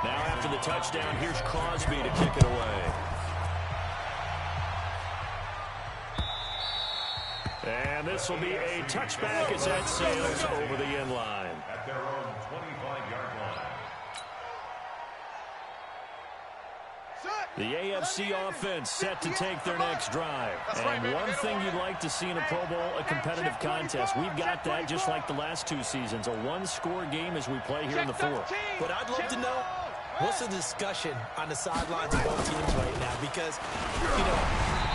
[SPEAKER 1] Now after the touchdown, here's Crosby to kick it away. And this will be a touchback as that sails over the end line.
[SPEAKER 3] At their own 25-yard line.
[SPEAKER 1] The AFC offense set to take their next drive. And one thing you'd like to see in a Pro Bowl, a competitive contest. We've got that just like the last two seasons, a one-score game as we play here in the fourth.
[SPEAKER 6] But I'd love to know, what's the discussion on the sidelines of both teams right now? Because, you know,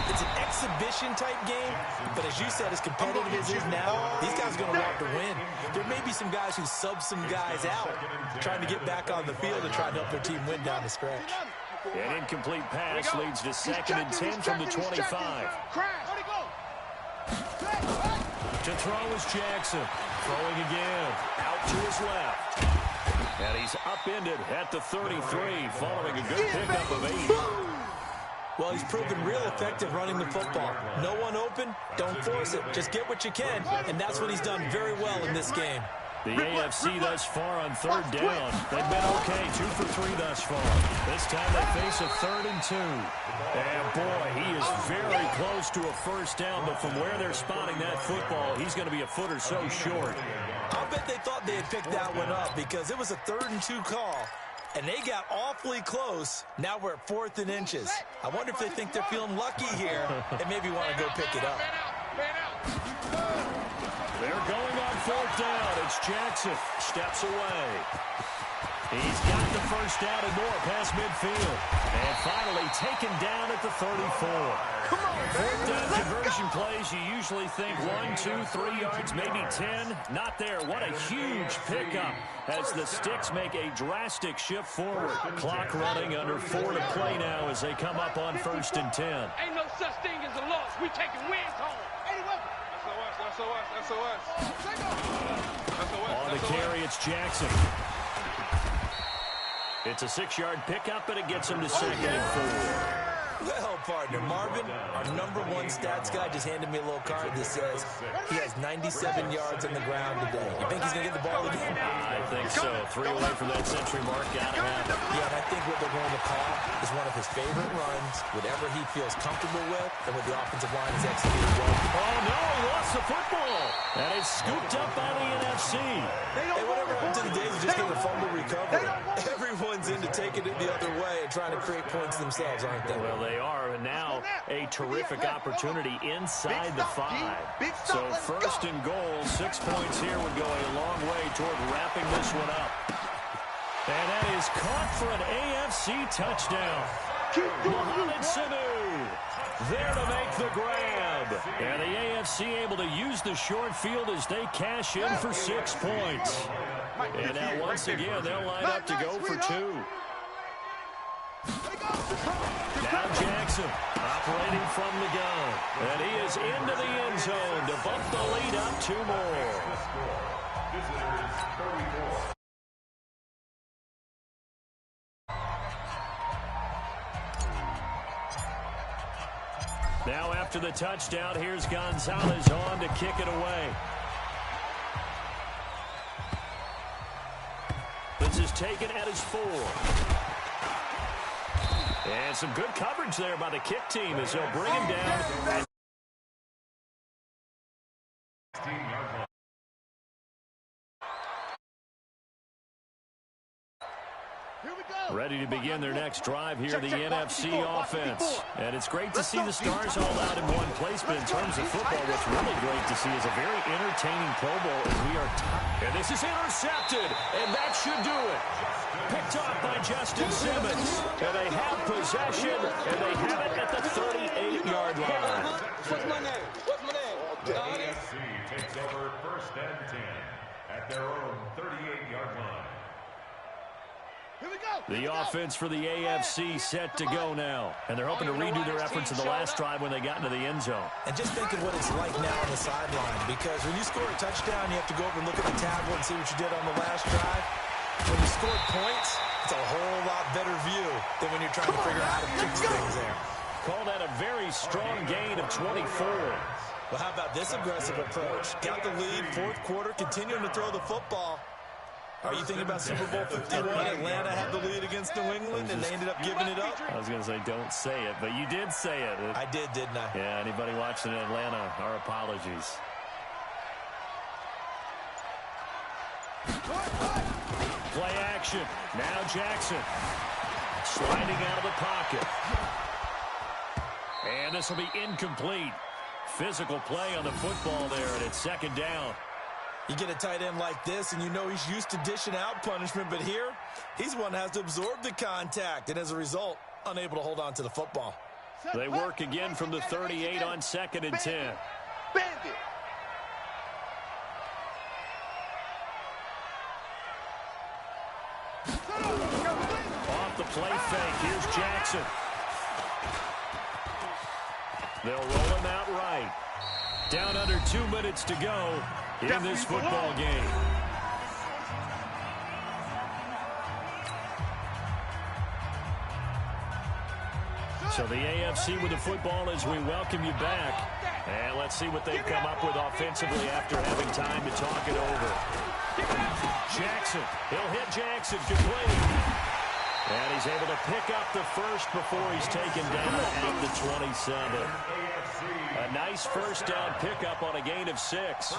[SPEAKER 6] it's an exhibition-type game, but as you said, as competitive as it is now, these guys are going to want to win. There may be some guys who sub some guys out, trying to get back on the field and try to help their team win down the stretch.
[SPEAKER 1] An incomplete pass leads to 2nd and 10 from the 25. To throw is Jackson. Throwing again. Out to his left. And he's upended at the 33, following a good pickup of 8.
[SPEAKER 6] Well, he's proven real effective running the football. No one open, don't force it. Just get what you can, and that's what he's done very well in this game.
[SPEAKER 1] The AFC thus far on third down. They've been okay, 2 for 3 thus far. This time they face a 3rd and 2. And boy, he is very close to a first down, but from where they're spotting that football, he's going to be a foot or so short.
[SPEAKER 6] I'll bet they thought they had picked that one up because it was a 3rd and 2 call. And they got awfully close. Now we're at 4th and inches. I wonder if they think they're feeling lucky here and maybe want to go pick it up.
[SPEAKER 1] They're going on 4th down. It's Jackson. Steps away. He's got the first down and more past midfield. And finally taken down at the 34. 4th down conversion plays, you usually think 1, 2, 3 yards, maybe 10. Not there. What a huge pickup as the Sticks make a drastic shift forward. Clock running under 4 to play now as they come up on 1st and 10.
[SPEAKER 5] Ain't no such thing as a loss. We taking wins home. That's
[SPEAKER 1] On the carry, it's Jackson. It's a 6-yard pickup, and it gets him to 2nd and 4.
[SPEAKER 6] Well, partner, partner. Marvin, our #1 stats guy, just handed me a little card that says he has 97 yards on the ground today. You think he's going to get the ball again?
[SPEAKER 1] I think so. 3 away from that century mark. Gotta have it.
[SPEAKER 6] Yeah, and I think what they're going to call is one of his favorite runs, whatever he feels comfortable with, and what the offensive line has executed well.
[SPEAKER 1] Oh, no, he lost the football. And it's scooped up by the NFC.
[SPEAKER 6] Hey, whatever happened to the days of just getting a fumble recovery? Everyone's into taking it the other way and trying to create points themselves, aren't they?
[SPEAKER 1] Well, they are, and now a terrific opportunity inside the 5. So 1st and goal, 6 points here would go a long way toward wrapping this one up. And that is caught for an AFC touchdown. Mohamed Sanu there to make the grab. And the AFC able to use the short field as they cash in for 6 points. And now once again, they'll line up to go for 2. Now Jackson operating from the gun. And he is into the end zone to bump the lead up 2 more. Now after the touchdown, here's Gonzalez on to kick it away. This is taken at his 4. And some good coverage there by the kick team as they'll bring him down. Ready to begin their next drive here, the NFC offense. And it's great to see the stars all out in one place, but in terms of football, what's really great to see is a very entertaining Pro Bowl as we are and this is intercepted, and that should do it. Picked off by Justin Simmons. And they have possession, and they have it at the 38-yard line.
[SPEAKER 5] What's my name? What's my name?
[SPEAKER 3] The AFC takes over 1st and 10 at their own 38-yard line.
[SPEAKER 1] The offense for the AFC set to go now. And they're hoping to redo their efforts in the last drive when they got into the end zone.
[SPEAKER 6] And just think of what it's like now on the sideline, because when you score a touchdown, you have to go over and look at the tablet and see what you did on the last drive. When you scored points, it's a whole lot better view than when you're trying to figure out how to fix things there.
[SPEAKER 1] Call that a very strong gain of 24.
[SPEAKER 6] Well, how about this aggressive approach? Got the lead, 4th quarter, continuing to throw the football. Are you thinking about Super Bowl 51? Atlanta had the lead against New England, and they ended up giving it up?
[SPEAKER 1] I was going to say, don't say it, but you did say it.
[SPEAKER 6] I did, didn't I?
[SPEAKER 1] Yeah, anybody watching in Atlanta, our apologies. Play action. Now Jackson. Sliding out of the pocket. And this will be incomplete. Physical play on the football there, and it's 2nd down.
[SPEAKER 6] You get a tight end like this, and you know he's used to dishing out punishment, but here, he's one that has to absorb the contact, and as a result, unable to hold on to the football.
[SPEAKER 1] They work again from the 38 on 2nd and 10.
[SPEAKER 4] Bandit.
[SPEAKER 1] Off the play fake, here's Jackson. They'll roll him out right. Down under 2 minutes to go in this football game. So the AFC with the football as we welcome you back. And let's see what they've come up with offensively after having time to talk it over. Jackson, he'll hit Jackson, complete. And he's able to pick up the first before he's taken down at the 27. A nice 1st down pickup on a gain of 6.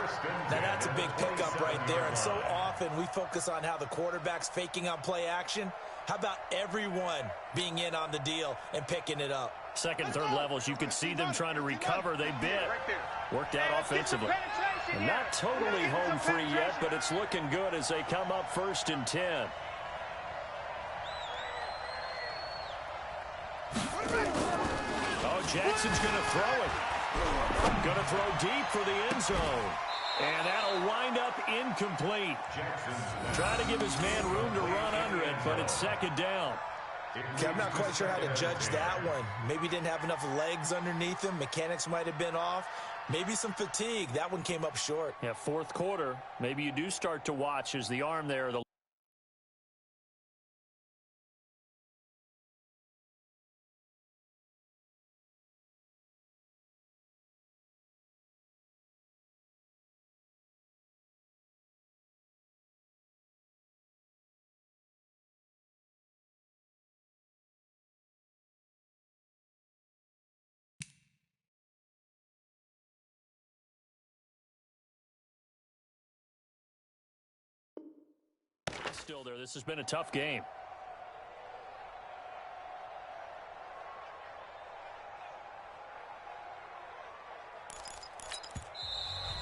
[SPEAKER 6] Now that's a big pickup right there, and so often we focus on how the quarterback's faking on play action. How about everyone being in on the deal and picking it up?
[SPEAKER 1] 2nd, 3rd levels, you could see them trying to recover. They bit. Worked out offensively. And not totally home free yet, but it's looking good as they come up 1st and 10. Oh, Jackson's going to throw it. Going to throw deep for the end zone. And that'll wind up incomplete. Trying to give his man room to run under it, but it's 2nd down.
[SPEAKER 6] Okay, I'm not quite sure how to judge that one. Maybe he didn't have enough legs underneath him. Mechanics might have been off. Maybe some fatigue. That one came up short.
[SPEAKER 1] Yeah, 4th quarter. Maybe you do start to watch as the arm there, the still there. This has been a tough game.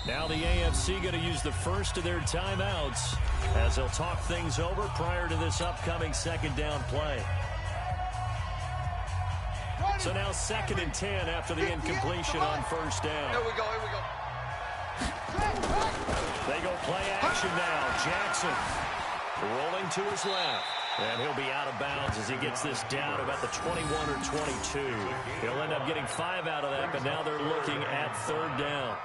[SPEAKER 1] Now the AFC going to use the first of their timeouts as they'll talk things over prior to this upcoming second down play. So now 2nd and 10 after the incompletion on first down.
[SPEAKER 5] Here we go, here we go.
[SPEAKER 1] They go play action now. Jackson rolling to his left. And he'll be out of bounds as he gets this down about the 21 or 22. He'll end up getting 5 out of that, but now they're looking at 3rd down.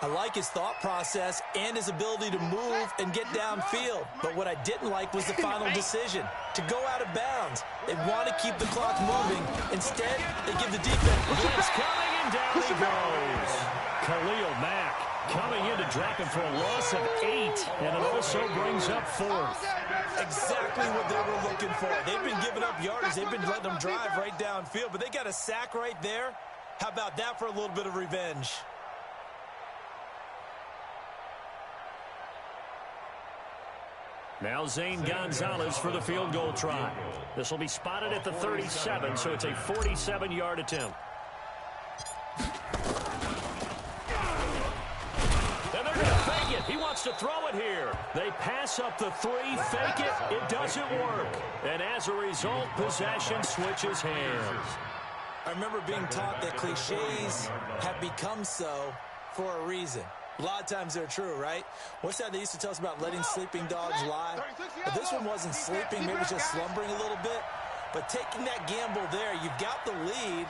[SPEAKER 6] I like his thought process and his ability to move and get downfield. But what I didn't like was the final decision, to go out of bounds. They want to keep the clock moving. Instead, they give the defense.
[SPEAKER 1] Blitz coming, and down he goes. Khalil Mack coming in to drop him for a loss of 8, and it also brings up 4th.
[SPEAKER 6] Exactly what they were looking for. They've been giving up yardage. They've been letting them drive right downfield, but they got a sack right there. How about that for a little bit of revenge?
[SPEAKER 1] Now Zane Gonzalez for the field goal try. This will be spotted at the 37, so it's a 47-yard attempt. And they're going to fake it. He wants to throw it here. They pass up the 3, fake it. It doesn't work. And as a result, possession switches hands.
[SPEAKER 6] I remember being taught that cliches have become so for a reason. A lot of times they're true, right? What's that they used to tell us about letting sleeping dogs lie? But this one wasn't sleeping, maybe just slumbering a little bit. But taking that gamble there, you've got the lead.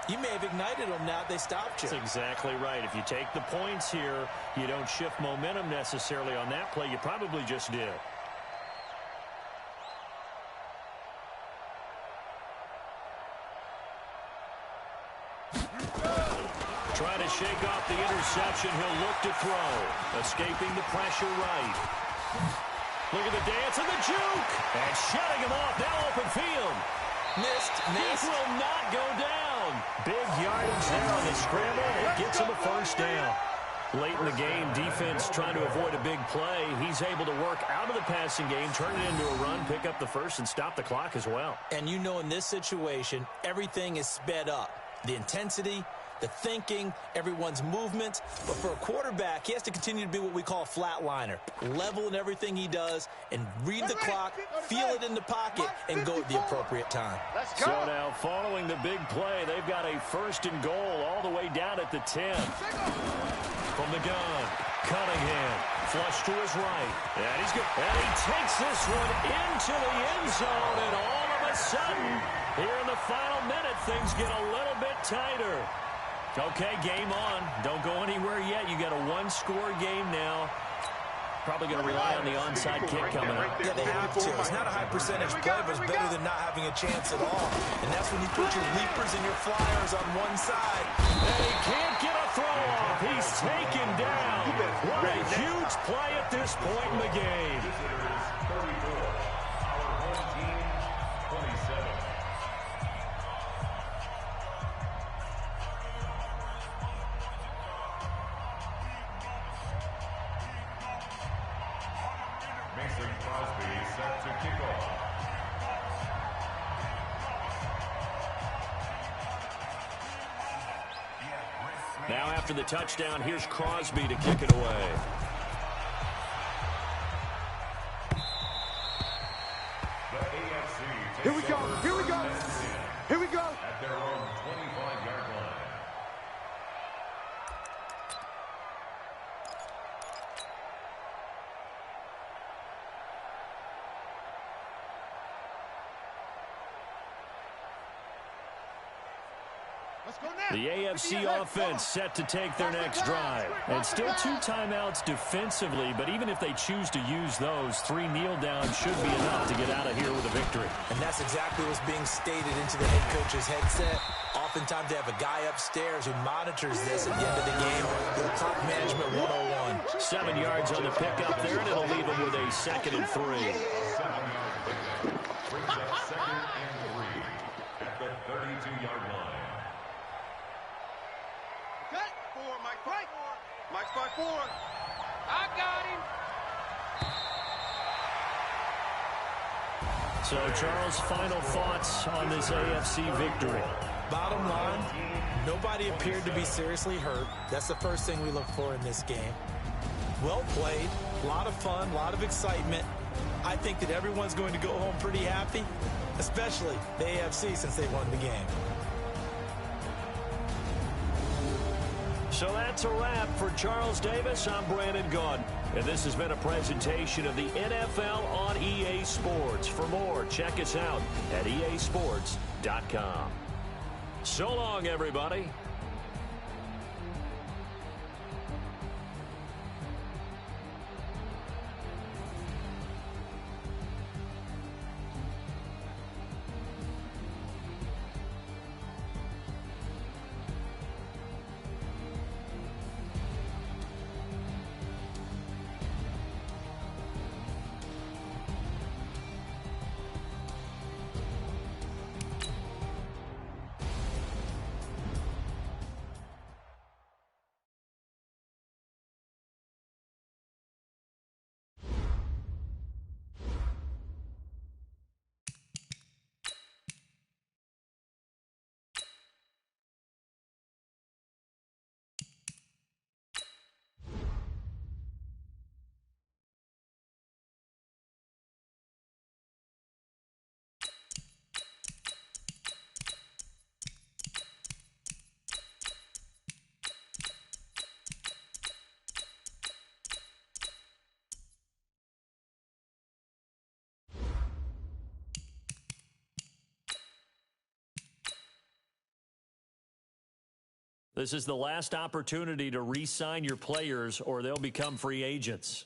[SPEAKER 6] You may have ignited them now if they stopped you.
[SPEAKER 1] That's exactly right. If you take the points here, you don't shift momentum necessarily on that play. You probably just did. Trying to shake off the interception. He'll look to throw. Escaping the pressure right. Look at the dance and the juke. And shutting him off. Now open field.
[SPEAKER 6] Missed.
[SPEAKER 1] This will not go down. Big yardage there on the scramble. It gets him a first down. Late in the game, defense trying to avoid a big play. He's able to work out of the passing game, turn it into a run, pick up the first, and stop the clock as well.
[SPEAKER 6] And you know in this situation, everything is sped up. The intensity, the thinking, everyone's movement. But for a quarterback, he has to continue to be what we call a flatliner. Level in everything he does and read the clock, feel it in the pocket, and go at the appropriate time.
[SPEAKER 1] So now following the big play, they've got a 1st and goal all the way down at the 10. From the gun, Cunningham, flush to his right. And he's good. And he takes this one into the end zone, and all of a sudden, here in the final minute, things get a little bit tighter. Okay, game on. Don't go anywhere yet. You got a 1-score game now. Probably going to rely on the onside kick coming up.
[SPEAKER 6] Yeah, they have to. It's not a high percentage play, but it's better than not having a chance at all. And that's when you put your leapers and your flyers on one side.
[SPEAKER 1] And he can't get a throw off. He's taken down. What a huge play at this point in the game. Now after the touchdown, here's Crosby to kick it away.
[SPEAKER 4] Here we go. Here we go. Here we go.
[SPEAKER 3] At their own 25-yard line.
[SPEAKER 1] The AFC offense set to take their next drive. And still 2 timeouts defensively, but even if they choose to use those, 3 kneel downs should be enough to get out of here with a victory.
[SPEAKER 6] And that's exactly what's being stated into the head coach's headset. Oftentimes they have a guy upstairs who monitors this at the end of the game. With clock management 101.
[SPEAKER 1] 7 yards on the pickup there, and it'll leave them with a 2nd and 3.
[SPEAKER 3] 7-yard pickup brings up 2nd and 3 at the 32-yard line.
[SPEAKER 5] Mike's by 4. I got him.
[SPEAKER 1] So, Charles, final thoughts on this AFC victory?
[SPEAKER 6] Bottom line, nobody appeared to be seriously hurt. That's the first thing we look for in this game. Well played, a lot of fun, a lot of excitement. I think that everyone's going to go home pretty happy, especially the AFC since they won the game.
[SPEAKER 1] So that's a wrap for Charles Davis. I'm Brandon Gaudin. And this has been a presentation of the NFL on EA Sports. For more, check us out at easports.com. So long, everybody. This is the last opportunity to re-sign your players or they'll become free agents.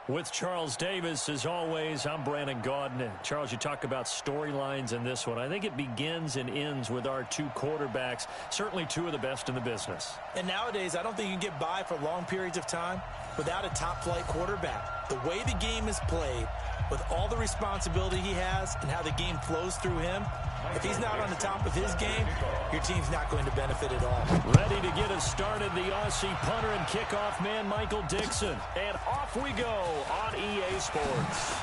[SPEAKER 1] With Charles Davis, as always, I'm Brandon Gaudin. Charles, you talk about storylines in this one. I think it begins and ends with our two quarterbacks, certainly two of the best in the business.
[SPEAKER 6] And nowadays, I don't think you can get by for long periods of time without a top-flight quarterback. The way the game is played, with all the responsibility he has and how the game flows through him, if he's not on the top of his game, your team's not going to benefit at all.
[SPEAKER 1] Ready to get us started, the Aussie punter and kickoff man, Michael Dixon. And off we go on EA Sports.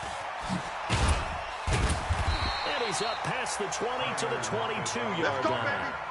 [SPEAKER 1] And he's up past the 20 to the 22-yard line.
[SPEAKER 4] Baby.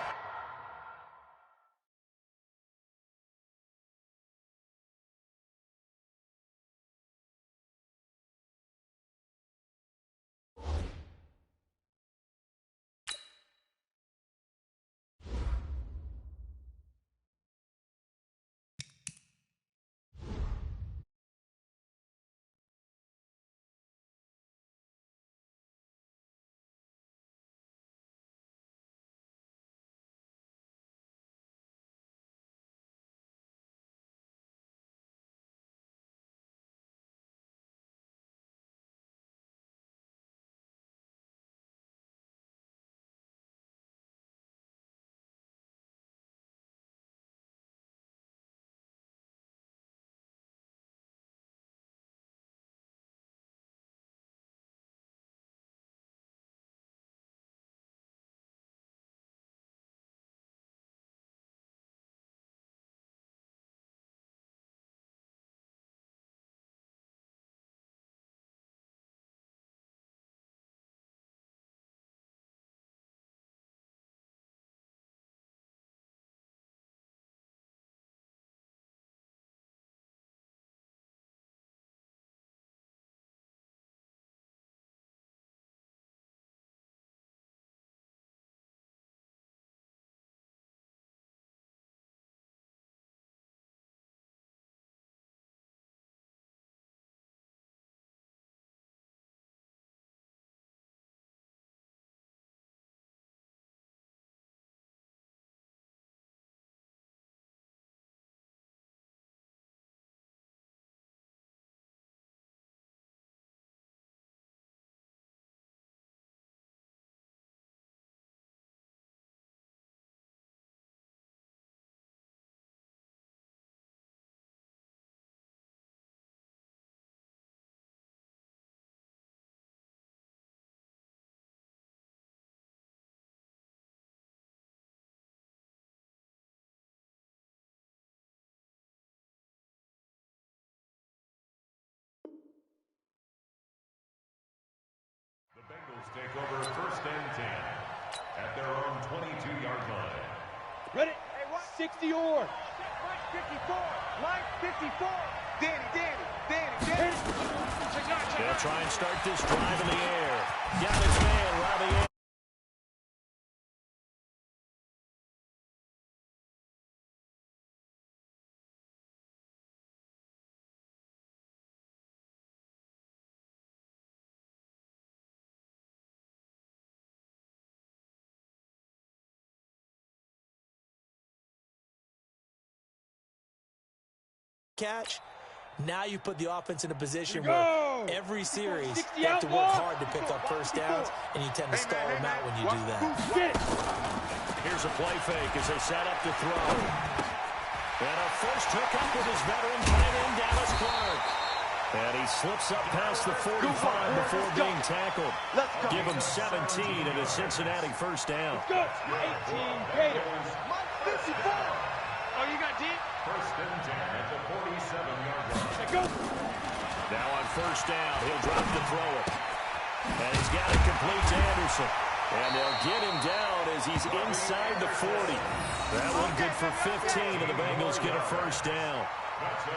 [SPEAKER 3] take over 1st and 10 at their own 22-yard line.
[SPEAKER 5] Ready? Hey, what? 60 or. Line 54. Line 54. Danny.
[SPEAKER 1] They'll try and start this drive in the air. Got his man around the air.
[SPEAKER 6] Catch. Now you put the offense in a position where every series you have to work hard to pick up first downs, and you tend to stall them out when you do that.
[SPEAKER 1] Here's a play fake as they set up to throw. And a first hook up with his veteran tight end, Dallas Clark. And he slips up past the 45 before being tackled. Give him 17 and a Cincinnati first down.
[SPEAKER 5] 18 Gators. 54. Oh, you got deep?
[SPEAKER 3] 1st and 10 at the 47-yard line.
[SPEAKER 5] Let's go.
[SPEAKER 1] Now on first down, he'll drop to throw it. And he's got it complete to Anderson. And they'll get him down as he's inside the 40. That one good for 15, and the Bengals get a first down.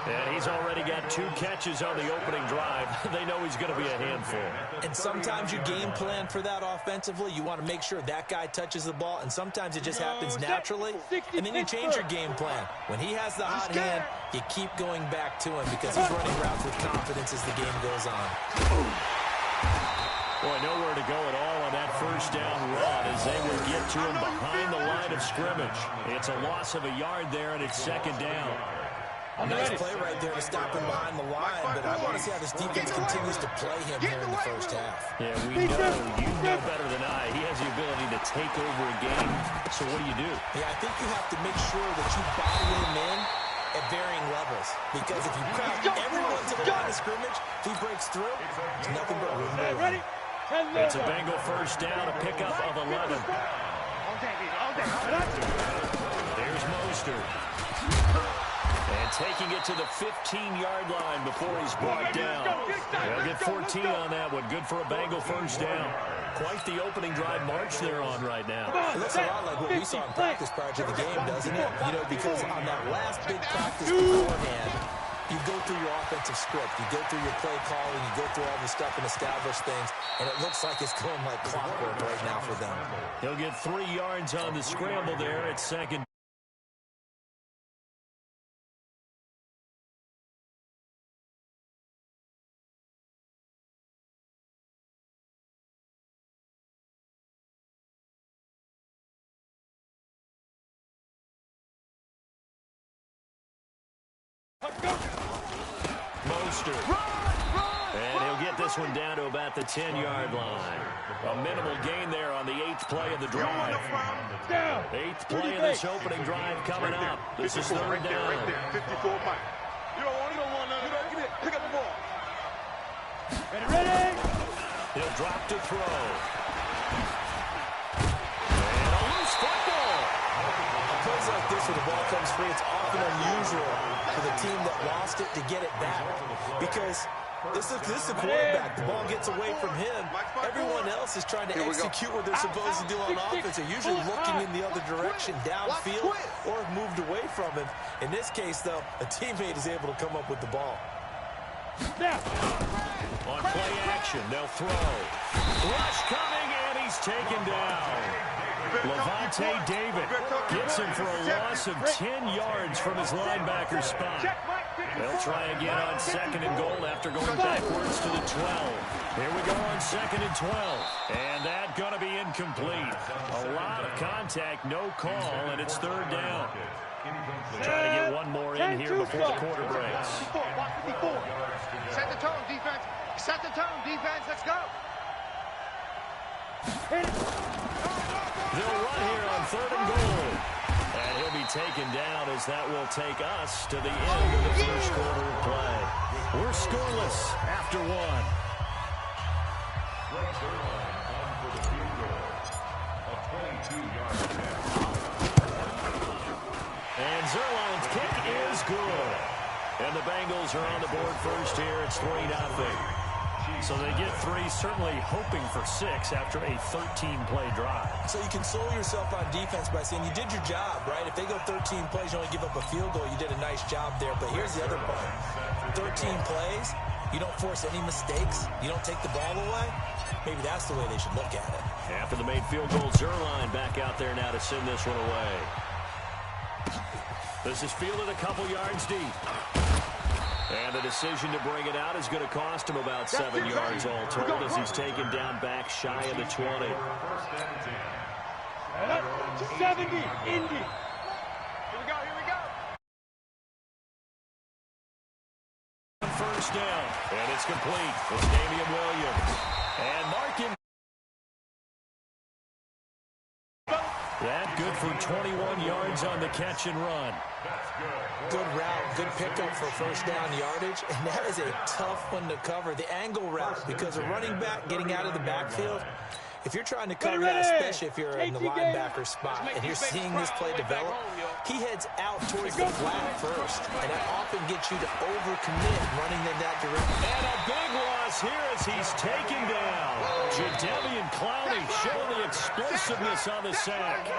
[SPEAKER 1] And he's already got 2 catches on the opening drive. They know he's going to be a handful.
[SPEAKER 6] And sometimes you game plan for that offensively. You want to make sure that guy touches the ball, and sometimes it just happens naturally. And then you change your game plan. When he has the hot hand, you keep going back to him because he's running routes with confidence as the game goes on.
[SPEAKER 1] Boy, nowhere to go at all on that first down run as they will get to him behind the line of scrimmage. It's a loss of a yard there, and it's second down.
[SPEAKER 6] A nice play right there to stop him behind the line, but I want to see how this defense continues to play him here in the first half.
[SPEAKER 1] Yeah, we know. You know better than I. He has the ability to take over a game. So what do?
[SPEAKER 6] Yeah, I think you have to make sure that you bottle him in at varying levels. Because if you crowd everyone to the line of scrimmage, if he breaks through, it's nothing but room to run.
[SPEAKER 1] It's a Bengal first down, a pickup of 11. There's Mostert. And taking it to the 15-yard line before he's brought down. They'll get 14 on that one. Good for a Bengal first down. Quite the opening drive march they're on right now.
[SPEAKER 6] It looks a lot like what we saw in practice prior to the game, doesn't it? You know, because on that last big practice beforehand, you go through your offensive script, you go through your play calling, you go through all the stuff and establish things, and it looks like it's going like clockwork right now for them.
[SPEAKER 1] He'll get 3 yards on the scramble there at second. Mostert. And he'll get this one down to about the 10-yard line. A minimal gain there on the 8th play of the drive. 8th play of this opening drive coming up. This is third down.
[SPEAKER 4] 54 Mike. You don't want none of that. Give me it. Pick up the ball.
[SPEAKER 5] Ready?
[SPEAKER 1] He'll drop to throw. And a loose football.
[SPEAKER 6] Plays like this where the ball comes free, it's often unusual for the team that lost it to get it back. Because this is the quarterback. The ball gets away from him. Everyone else is trying to execute what they're supposed to do on offense. They're usually looking in the other direction, downfield, or have moved away from him. In this case, though, a teammate is able to come up with the ball.
[SPEAKER 1] On play action, they'll throw. Rush coming, and he's taken down. Levante David gets him for a loss of 10 yards from his linebacker spot. They'll try again on second and goal after going backwards to the 12. Here we go on second and 12. And that's going to be incomplete. A lot of contact, no call, and it's third down. Trying to get one more in here before the quarter breaks.
[SPEAKER 4] Set the tone, defense. Set the tone, defense. Let's go.
[SPEAKER 1] They'll run here on third and goal. And he'll be taken down as that will take us to the end of the first quarter of play. We're scoreless after one. And Zerline's kick is good. And the Bengals are on the board first here. It's 3-0. So they get 3, certainly hoping for 6 after a 13-play drive.
[SPEAKER 6] So you console yourself on defense by saying you did your job, right? If they go 13 plays, you only give up a field goal, you did a nice job there. But here's the other part. 13 plays, you don't force any mistakes, you don't take the ball away. Maybe that's the way they should look at it.
[SPEAKER 1] After the made field goal, Zerline back out there now to send this one away. This is fielded a couple yards deep. And the decision to bring it out is going to cost him about 7 yards all told as he's taken down back shy of the 20.
[SPEAKER 5] 70, Indy. Here we go.
[SPEAKER 1] First down, and it's complete. It's Damian Williams. And Markin. That good for 21 yards on the catch and run.
[SPEAKER 6] Good route, good pickup for first down yardage, and that is a tough one to cover. The angle route, because a running back getting out of the backfield, if you're trying to cover that, especially if you're in the linebacker spot, and you're seeing this play develop, he heads out towards the flat first, and that often gets you to overcommit running in that direction.
[SPEAKER 1] And a big loss here as he's taken down. Jadeveon Clowney showing the explosiveness on the sack.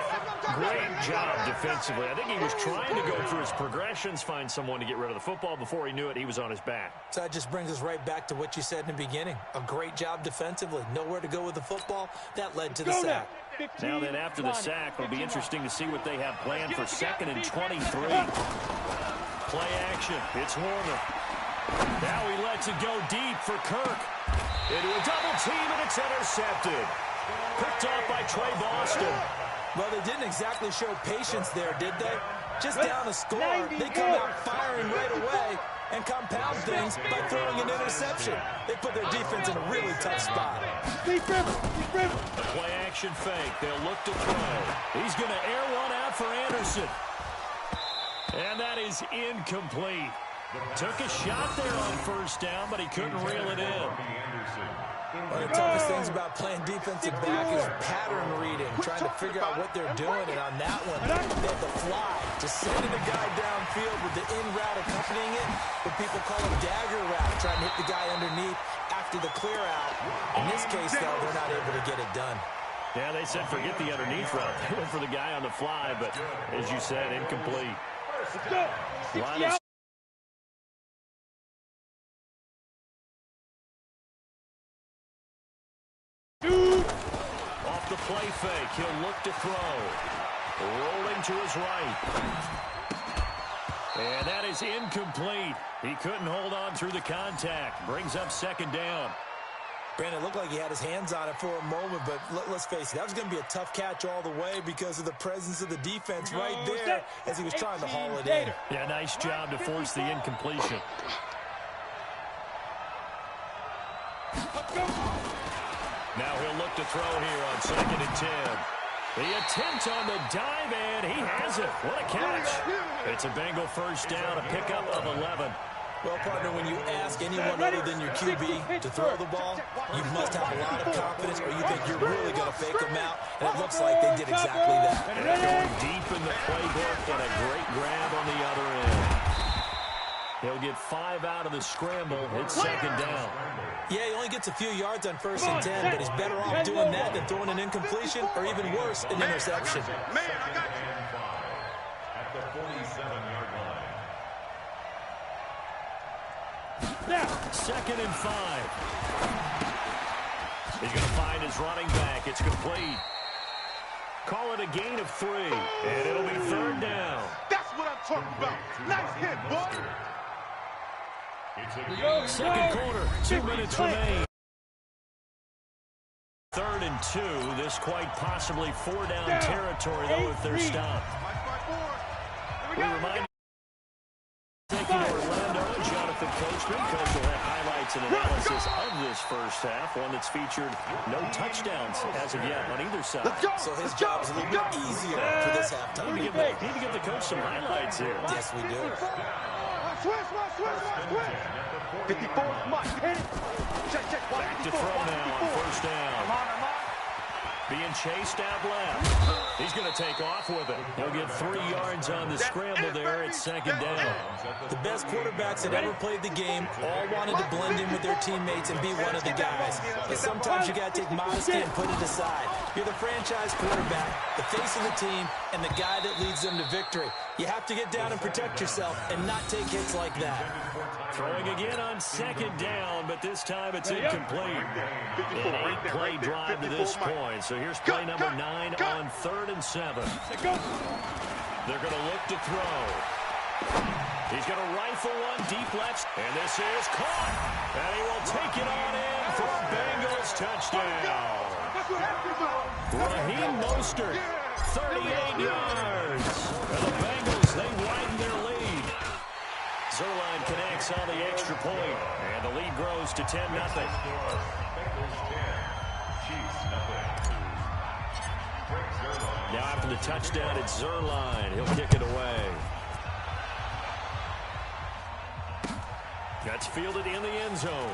[SPEAKER 1] Great job defensively. I think he was trying to go through his progressions, find someone to get rid of the football. Before he knew it, he was on his back.
[SPEAKER 6] So that just brings us right back to what you said in the beginning. A great job defensively. Nowhere to go with the football. That led to the sack.
[SPEAKER 1] Now then, after the sack, it'll be interesting to see what they have planned for 2nd and 23. Play action. It's Warner. Now he lets it go deep for Kirk. Into a double team, and it's intercepted. Picked off by Trey Boston.
[SPEAKER 6] Well, they didn't exactly show patience there, did they? Just down a score, they come out firing right away and compound things by throwing an interception. They put their defense in a really tough spot.
[SPEAKER 1] A play-action fake. They'll look to throw. He's going to air one out for Anderson. And that is incomplete. Took a shot there on first down, but he couldn't reel it in.
[SPEAKER 6] One of the toughest things about playing defensive back is pattern reading, trying to figure out what they're doing. And on that one, they had the fly, just sending a guy downfield with the in route accompanying it. What people call a dagger route, trying to hit the guy underneath after the clear out. In this case, though, they're not able to get it done.
[SPEAKER 1] Yeah, they said forget the underneath route. They went for the guy on the fly, but as you said, incomplete. Line off the play fake, he'll look to throw. Rolling to his right. And that is incomplete. He couldn't hold on through the contact. Brings up 2nd down.
[SPEAKER 6] Brandon, it looked like he had his hands on it for a moment, but let's face it, that was going to be a tough catch all the way because of the presence of the defense right there as he was trying to haul it in.
[SPEAKER 1] Yeah, nice job to force the incompletion. Now he'll look to throw here on 2nd and 10. The attempt on the dive, and he has it. What a catch. It's a Bengal first down, a pickup of 11.
[SPEAKER 6] Well, partner, when you ask anyone other than your QB to throw the ball, you must have a lot of confidence or you think you're really going to fake them out, and it looks like they did exactly that.
[SPEAKER 1] Going deep in the playbook and a great grab on the other end. He'll get 5 out of the scramble. It's 2nd down.
[SPEAKER 6] Yeah, he only gets a few yards on 1st and 10, but he's better off doing that than throwing an incompletion or even worse, an interception.
[SPEAKER 3] Man, I got you. At the 47-yard line.
[SPEAKER 5] Now,
[SPEAKER 1] 2nd and 5. He's going to find his running back. It's complete. Call it a gain of 3, and it'll be 3rd down.
[SPEAKER 4] That's what I'm talking about. Nice hit, boy.
[SPEAKER 1] Second quarter, 2 minutes remain. 3rd and 2. This quite possibly 4-down territory, though, if they're stopped. We remind taking Orlando and Jonathan Coachman. Coach will have highlights and analysis of this first half, one that's featured no touchdowns as of yet on either side.
[SPEAKER 6] So his job is a little bit easier for this halftime.
[SPEAKER 1] Need to give the coach some highlights here.
[SPEAKER 6] Yes, we do.
[SPEAKER 4] Switch. 54, Mike. Hit it. Check.
[SPEAKER 1] Back to throw now on first down. being chased out left. He's going to take off with it. He'll get 3 yards on the scramble there at second down.
[SPEAKER 6] The best quarterbacks that ever played the game all wanted to blend in with their teammates and be one of the guys. But sometimes you got to take modesty and put it aside. You're the franchise quarterback, the face of the team, and the guy that leads them to victory. You have to get down and protect yourself and not take hits like that.
[SPEAKER 1] Throwing again on second down, but this time it's incomplete. An 8-play drive to this point. So here's play number 9 on 3rd and 7. They're going to look to throw. He's going to rifle one deep left, and this is caught. And he will take it on in for a Bengals touchdown. Raheem Mostert, 38 yards. And the Bengals, they widen their lead. Zerline connects on the extra point, and the lead grows to 10-0. Now after the touchdown, it's Zerline. He'll kick it away. That's fielded in the end zone.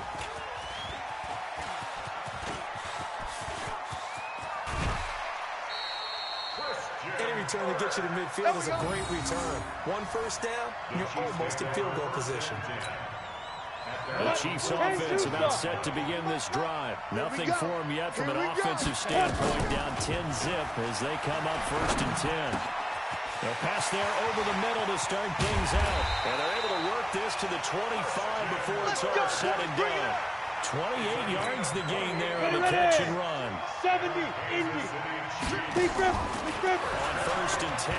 [SPEAKER 6] Any return that gets you to midfield is a great return. 1 first down, and you're almost in field goal position.
[SPEAKER 1] The Chiefs' offense about set to begin this drive. Nothing for them yet from an offensive standpoint, down 10-zip as they come up 1st and 10. They'll pass there over the middle to start things out. And they're able to work this to the 25 before it's all said and done. 28 yards the gain there on the catch and run.
[SPEAKER 5] 70, Indy. Big grip.
[SPEAKER 1] On 1st and 10.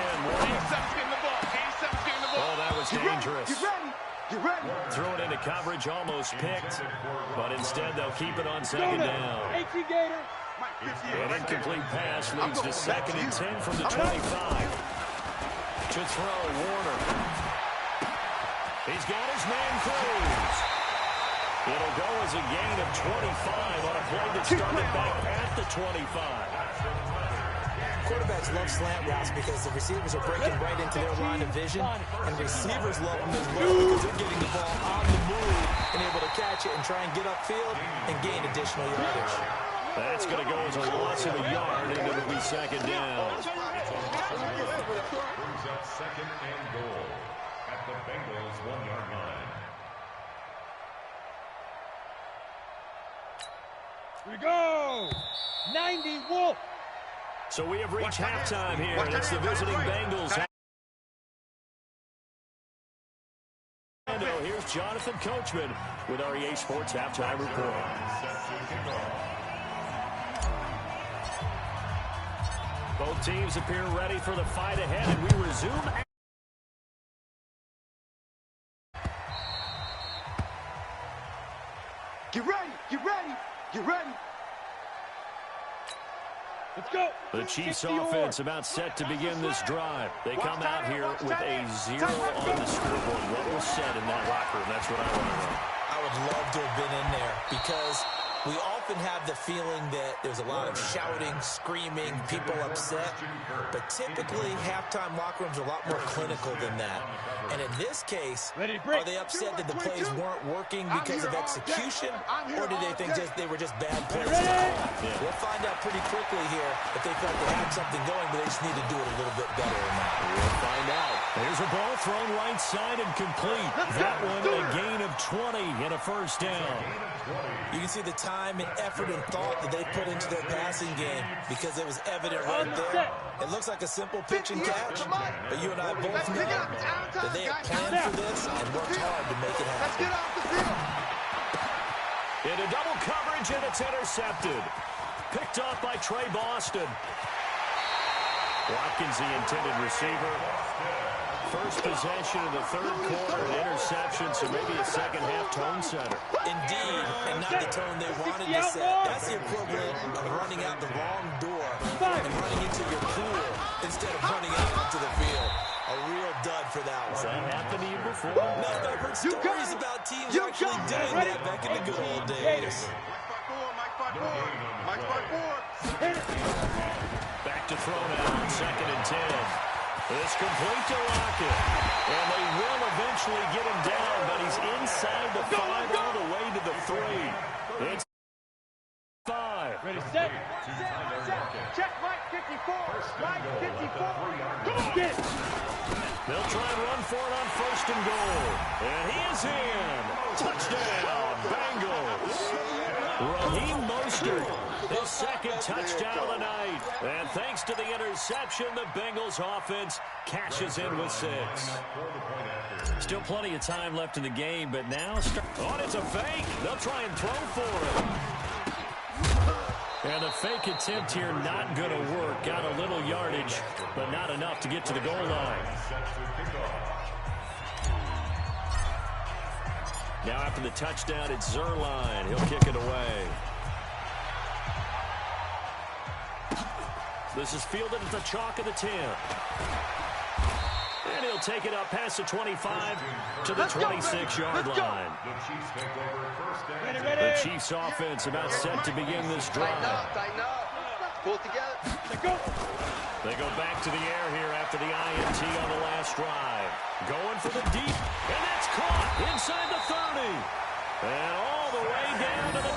[SPEAKER 1] Oh, that was dangerous.
[SPEAKER 4] Get ready.
[SPEAKER 1] Threw it into coverage, almost picked. But instead, they'll keep it on second down. An incomplete pass leads to 2nd and 10 from the 25. To throw, Warner. He's got his man Cruz. It'll go as a gain of 25 on a play that started back at the 25.
[SPEAKER 6] Quarterbacks love slant routes because the receivers are breaking right into their line of vision, and receivers love them as well because they're getting the ball on the move and able to catch it and try and get upfield and gain additional yardage.
[SPEAKER 1] That's going to go as a loss of a yard, and it'll be second down.
[SPEAKER 3] Brings up 2nd and goal at the Bengals 1-yard line.
[SPEAKER 5] Here we go. 90 Wolf.
[SPEAKER 1] So we have reached halftime here, and it's the visiting Bengals. Here's Jonathan Coachman with our EA Sports Halftime Report. Both teams appear ready for the fight ahead, and we resume.
[SPEAKER 4] Get ready.
[SPEAKER 5] Let's go.
[SPEAKER 1] The Chiefs' offense about set to begin this drive. They come out here with a 0 on the scoreboard. What was said in that locker room? That's what I want to know.
[SPEAKER 6] I would love to have been in there because we often have the feeling that there's a lot of shouting, screaming, people upset. But typically, halftime locker rooms are a lot more clinical than that. And in this case, are they upset that the plays weren't working because of execution? Or do they think they were just bad plays? Yeah. We'll find out pretty quickly here if they thought they had something going, but they just need to do it a little bit better than that.
[SPEAKER 1] We'll find out. There's a ball thrown right side and complete. That one a gain of 20 and a first down.
[SPEAKER 6] You can see the time and effort and thought that they put into their passing game because it was evident right there. It looks like a simple pitch and catch, but you and I both know that they have planned for this and worked hard to make it happen.
[SPEAKER 1] Into double coverage, and it's intercepted. Picked off by Trey Boston. Watkins, the intended receiver. First possession of the 3rd quarter, an interception, so maybe a second-half tone setter.
[SPEAKER 6] Indeed, and not the tone they wanted to set. That's the equivalent of running out the wrong door and running into your pool instead of running out onto the field. A real dud for that one.
[SPEAKER 1] Has that happened to you before?
[SPEAKER 6] No, but I've heard stories about teams actually doing that back in the good old days.
[SPEAKER 1] Back to throw now, 2nd and 10. It's complete to Lockett. And they will eventually get him down, but he's inside the 5 all the way to the 3. It's 5.
[SPEAKER 5] Ready, set. Check Mike 54. Mike 54. Come on. Get it.
[SPEAKER 1] They'll try and run for it on 1st and goal. And he is in. Touchdown, Bengals. Raheem Mostert, his 2nd touchdown of the night. And thanks to the interception, the Bengals offense cashes in with 6. Still plenty of time left in the game, but now... it's a fake. They'll try and throw for it. And a fake attempt here not going to work. Got a little yardage, but not enough to get to the goal line. Now after the touchdown, it's Zerline. He'll kick it away. This is fielded at the chalk of the 10. And he'll take it up past the 25 to the 26-yard line. The Chiefs offense about set to begin this drive.
[SPEAKER 7] Tighten up. Pull it together.
[SPEAKER 1] They go back to the air here after the INT on the last drive. Going for the deep, and that's caught inside the 30. And all the way down to the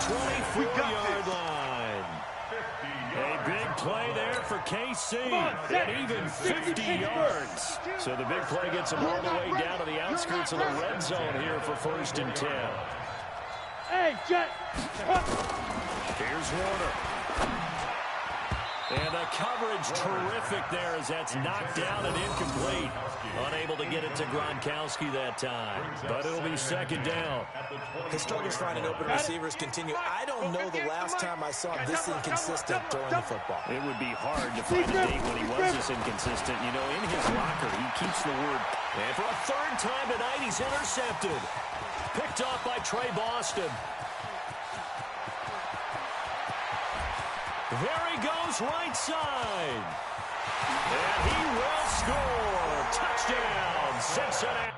[SPEAKER 1] 24-yard line. A big play there for KC, and even 50 yards. So the big play gets them all the way down to the outskirts of the red zone here for 1st and 10.
[SPEAKER 5] Hey, Jet.
[SPEAKER 1] Here's Warner. And the coverage terrific there as that's knocked down and incomplete. Unable to get it to Gronkowski that time. But it'll be 2nd down.
[SPEAKER 6] His struggles finding open receivers continue. I don't know the last time I saw this inconsistent throwing the football.
[SPEAKER 1] It would be hard to find a date when he was this inconsistent. You know, in his locker, he keeps the word. And for a 3rd time tonight, he's intercepted. Picked off by Trey Boston. There he goes, right side. And he will score. Touchdown, Cincinnati.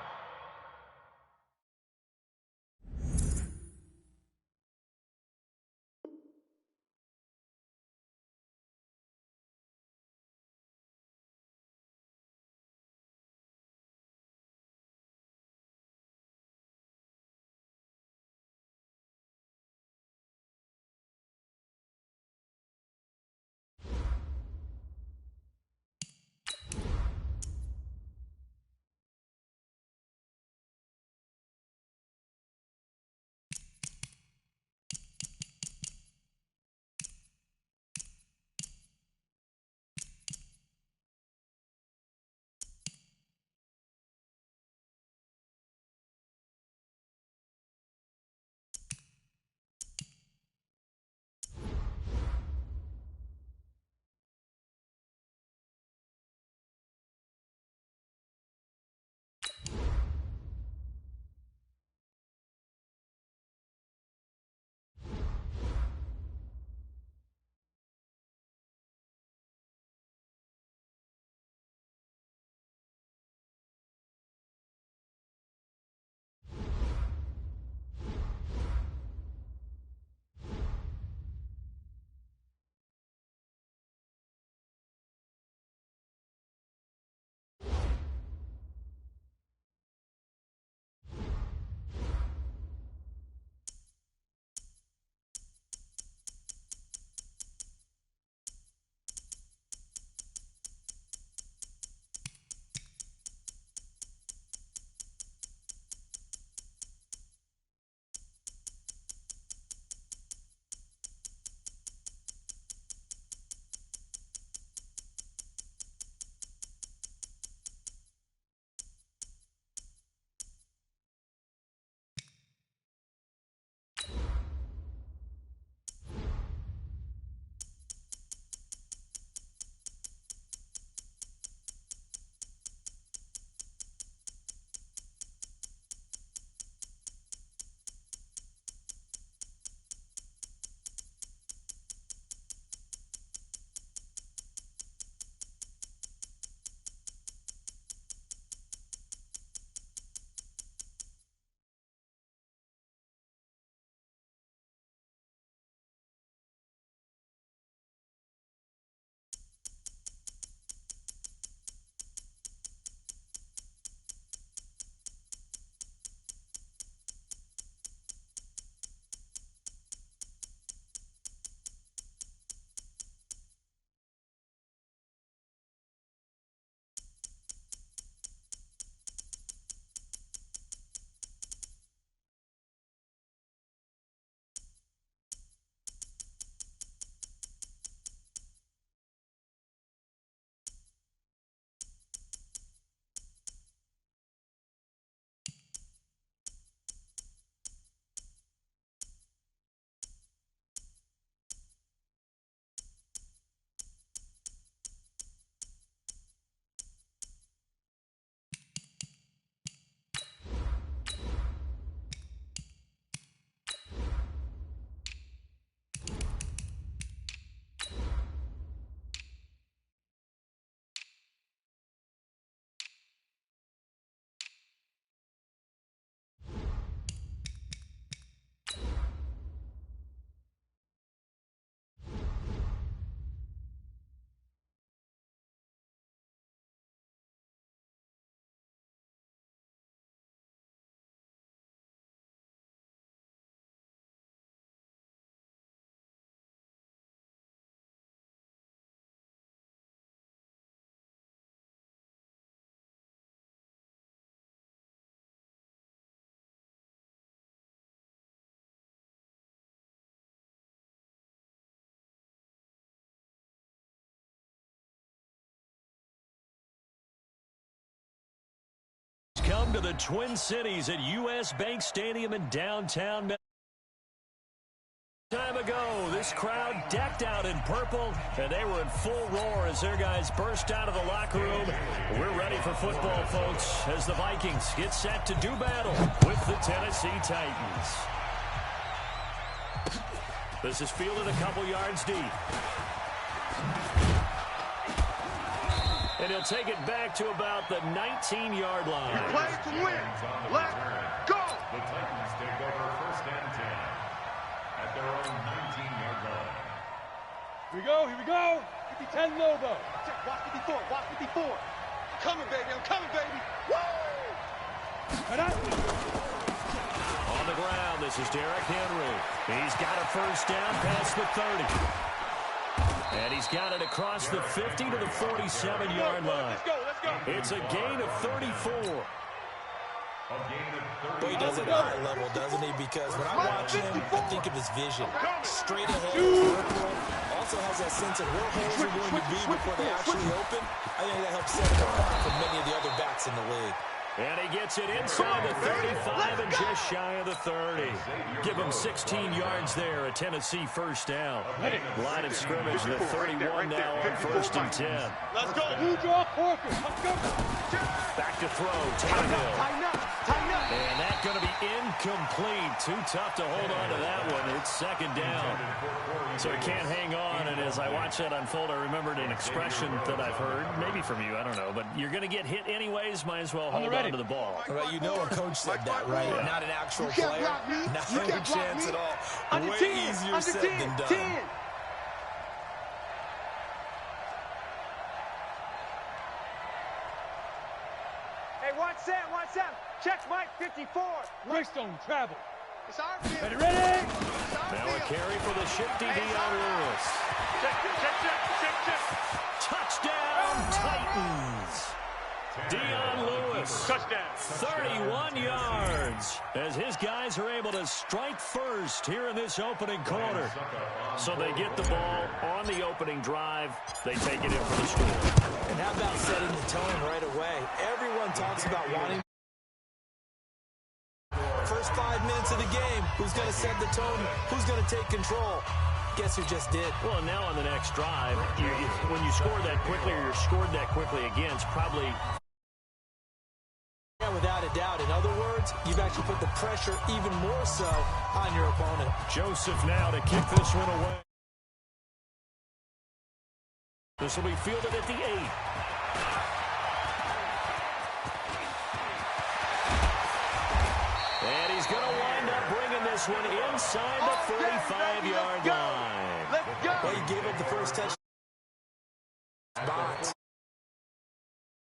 [SPEAKER 1] Welcome to the Twin Cities at U.S. Bank Stadium in downtown. Time ago, this crowd decked out in purple, and they were in full roar as their guys burst out of the locker room. We're ready for football, folks, as the Vikings get set to do battle with the Tennessee Titans. This is fielded a couple yards deep. And he'll take it back to about the 19-yard line.
[SPEAKER 4] You play to win. Let's go.
[SPEAKER 3] The Titans take over 1st and 10 at their own 19-yard line.
[SPEAKER 5] Here we go. 50-10 logo.
[SPEAKER 4] Watch 54. Watch 54. I'm coming, baby. I'm coming, baby. Woo!
[SPEAKER 1] On the ground, this is Derrick Henry. He's got a first down past the 30. And he's got it across the 50 to the 47-yard line.
[SPEAKER 4] Let's go.
[SPEAKER 1] It's a gain of 34.
[SPEAKER 6] Well, he does it at a high level, doesn't he? Because when I watch him, I think of his vision. Straight ahead, peripheral. Also has that sense of where holes are going to be before they actually open. I think that helps set him apart from many of the other backs in the league.
[SPEAKER 1] And he gets it inside the 35 and just shy of the 30. Give him 16 yards there, a Tennessee first down. Line of scrimmage, the 31 now on 1st and 10.
[SPEAKER 4] Let's go.
[SPEAKER 5] Blue draw Parker. Let's go.
[SPEAKER 1] Back to throw, Tannehill.
[SPEAKER 4] Tighten up.
[SPEAKER 1] And that's going to be incomplete. Too tough to hold on to that one. It's 2nd down. So he can't hang on. And as I watch that unfold, I remembered an expression that I've heard, maybe from you, I don't know. But you're going to get hit anyways, might as well hold on to the ball.
[SPEAKER 6] Right, you know a coach said that, right?
[SPEAKER 1] Yeah.
[SPEAKER 6] Not an actual player. Not a chance at all. Way easier said than done.
[SPEAKER 5] Hey, watch that. Check Mike 54. Greystone travel.
[SPEAKER 4] It's our field.
[SPEAKER 5] Ready?
[SPEAKER 1] Now a carry for the shifty Dion Lewis.
[SPEAKER 5] Check.
[SPEAKER 1] Touchdown, Titans. Dion Lewis.
[SPEAKER 5] Touchdown.
[SPEAKER 1] 31 yards as his guys are able to strike first here in this opening quarter. So they get the ball on the opening drive. They take it in for the score.
[SPEAKER 6] And how about setting the tone right away? Everyone talks about wanting first 5 minutes of the game. Who's going to set the tone? Who's going to take control? Guess who just did?
[SPEAKER 1] Well, now on the next drive, when you score that quickly or you're scored that quickly again, it's probably...
[SPEAKER 6] Yeah, without a doubt. In other words, you've actually put the pressure even more so on your opponent.
[SPEAKER 1] Joseph now to kick this one away. This will be fielded at the 8. And he's going to wind up bringing this one inside the 45-yard line.
[SPEAKER 4] Let's go.
[SPEAKER 6] Well, he gave up the first touch.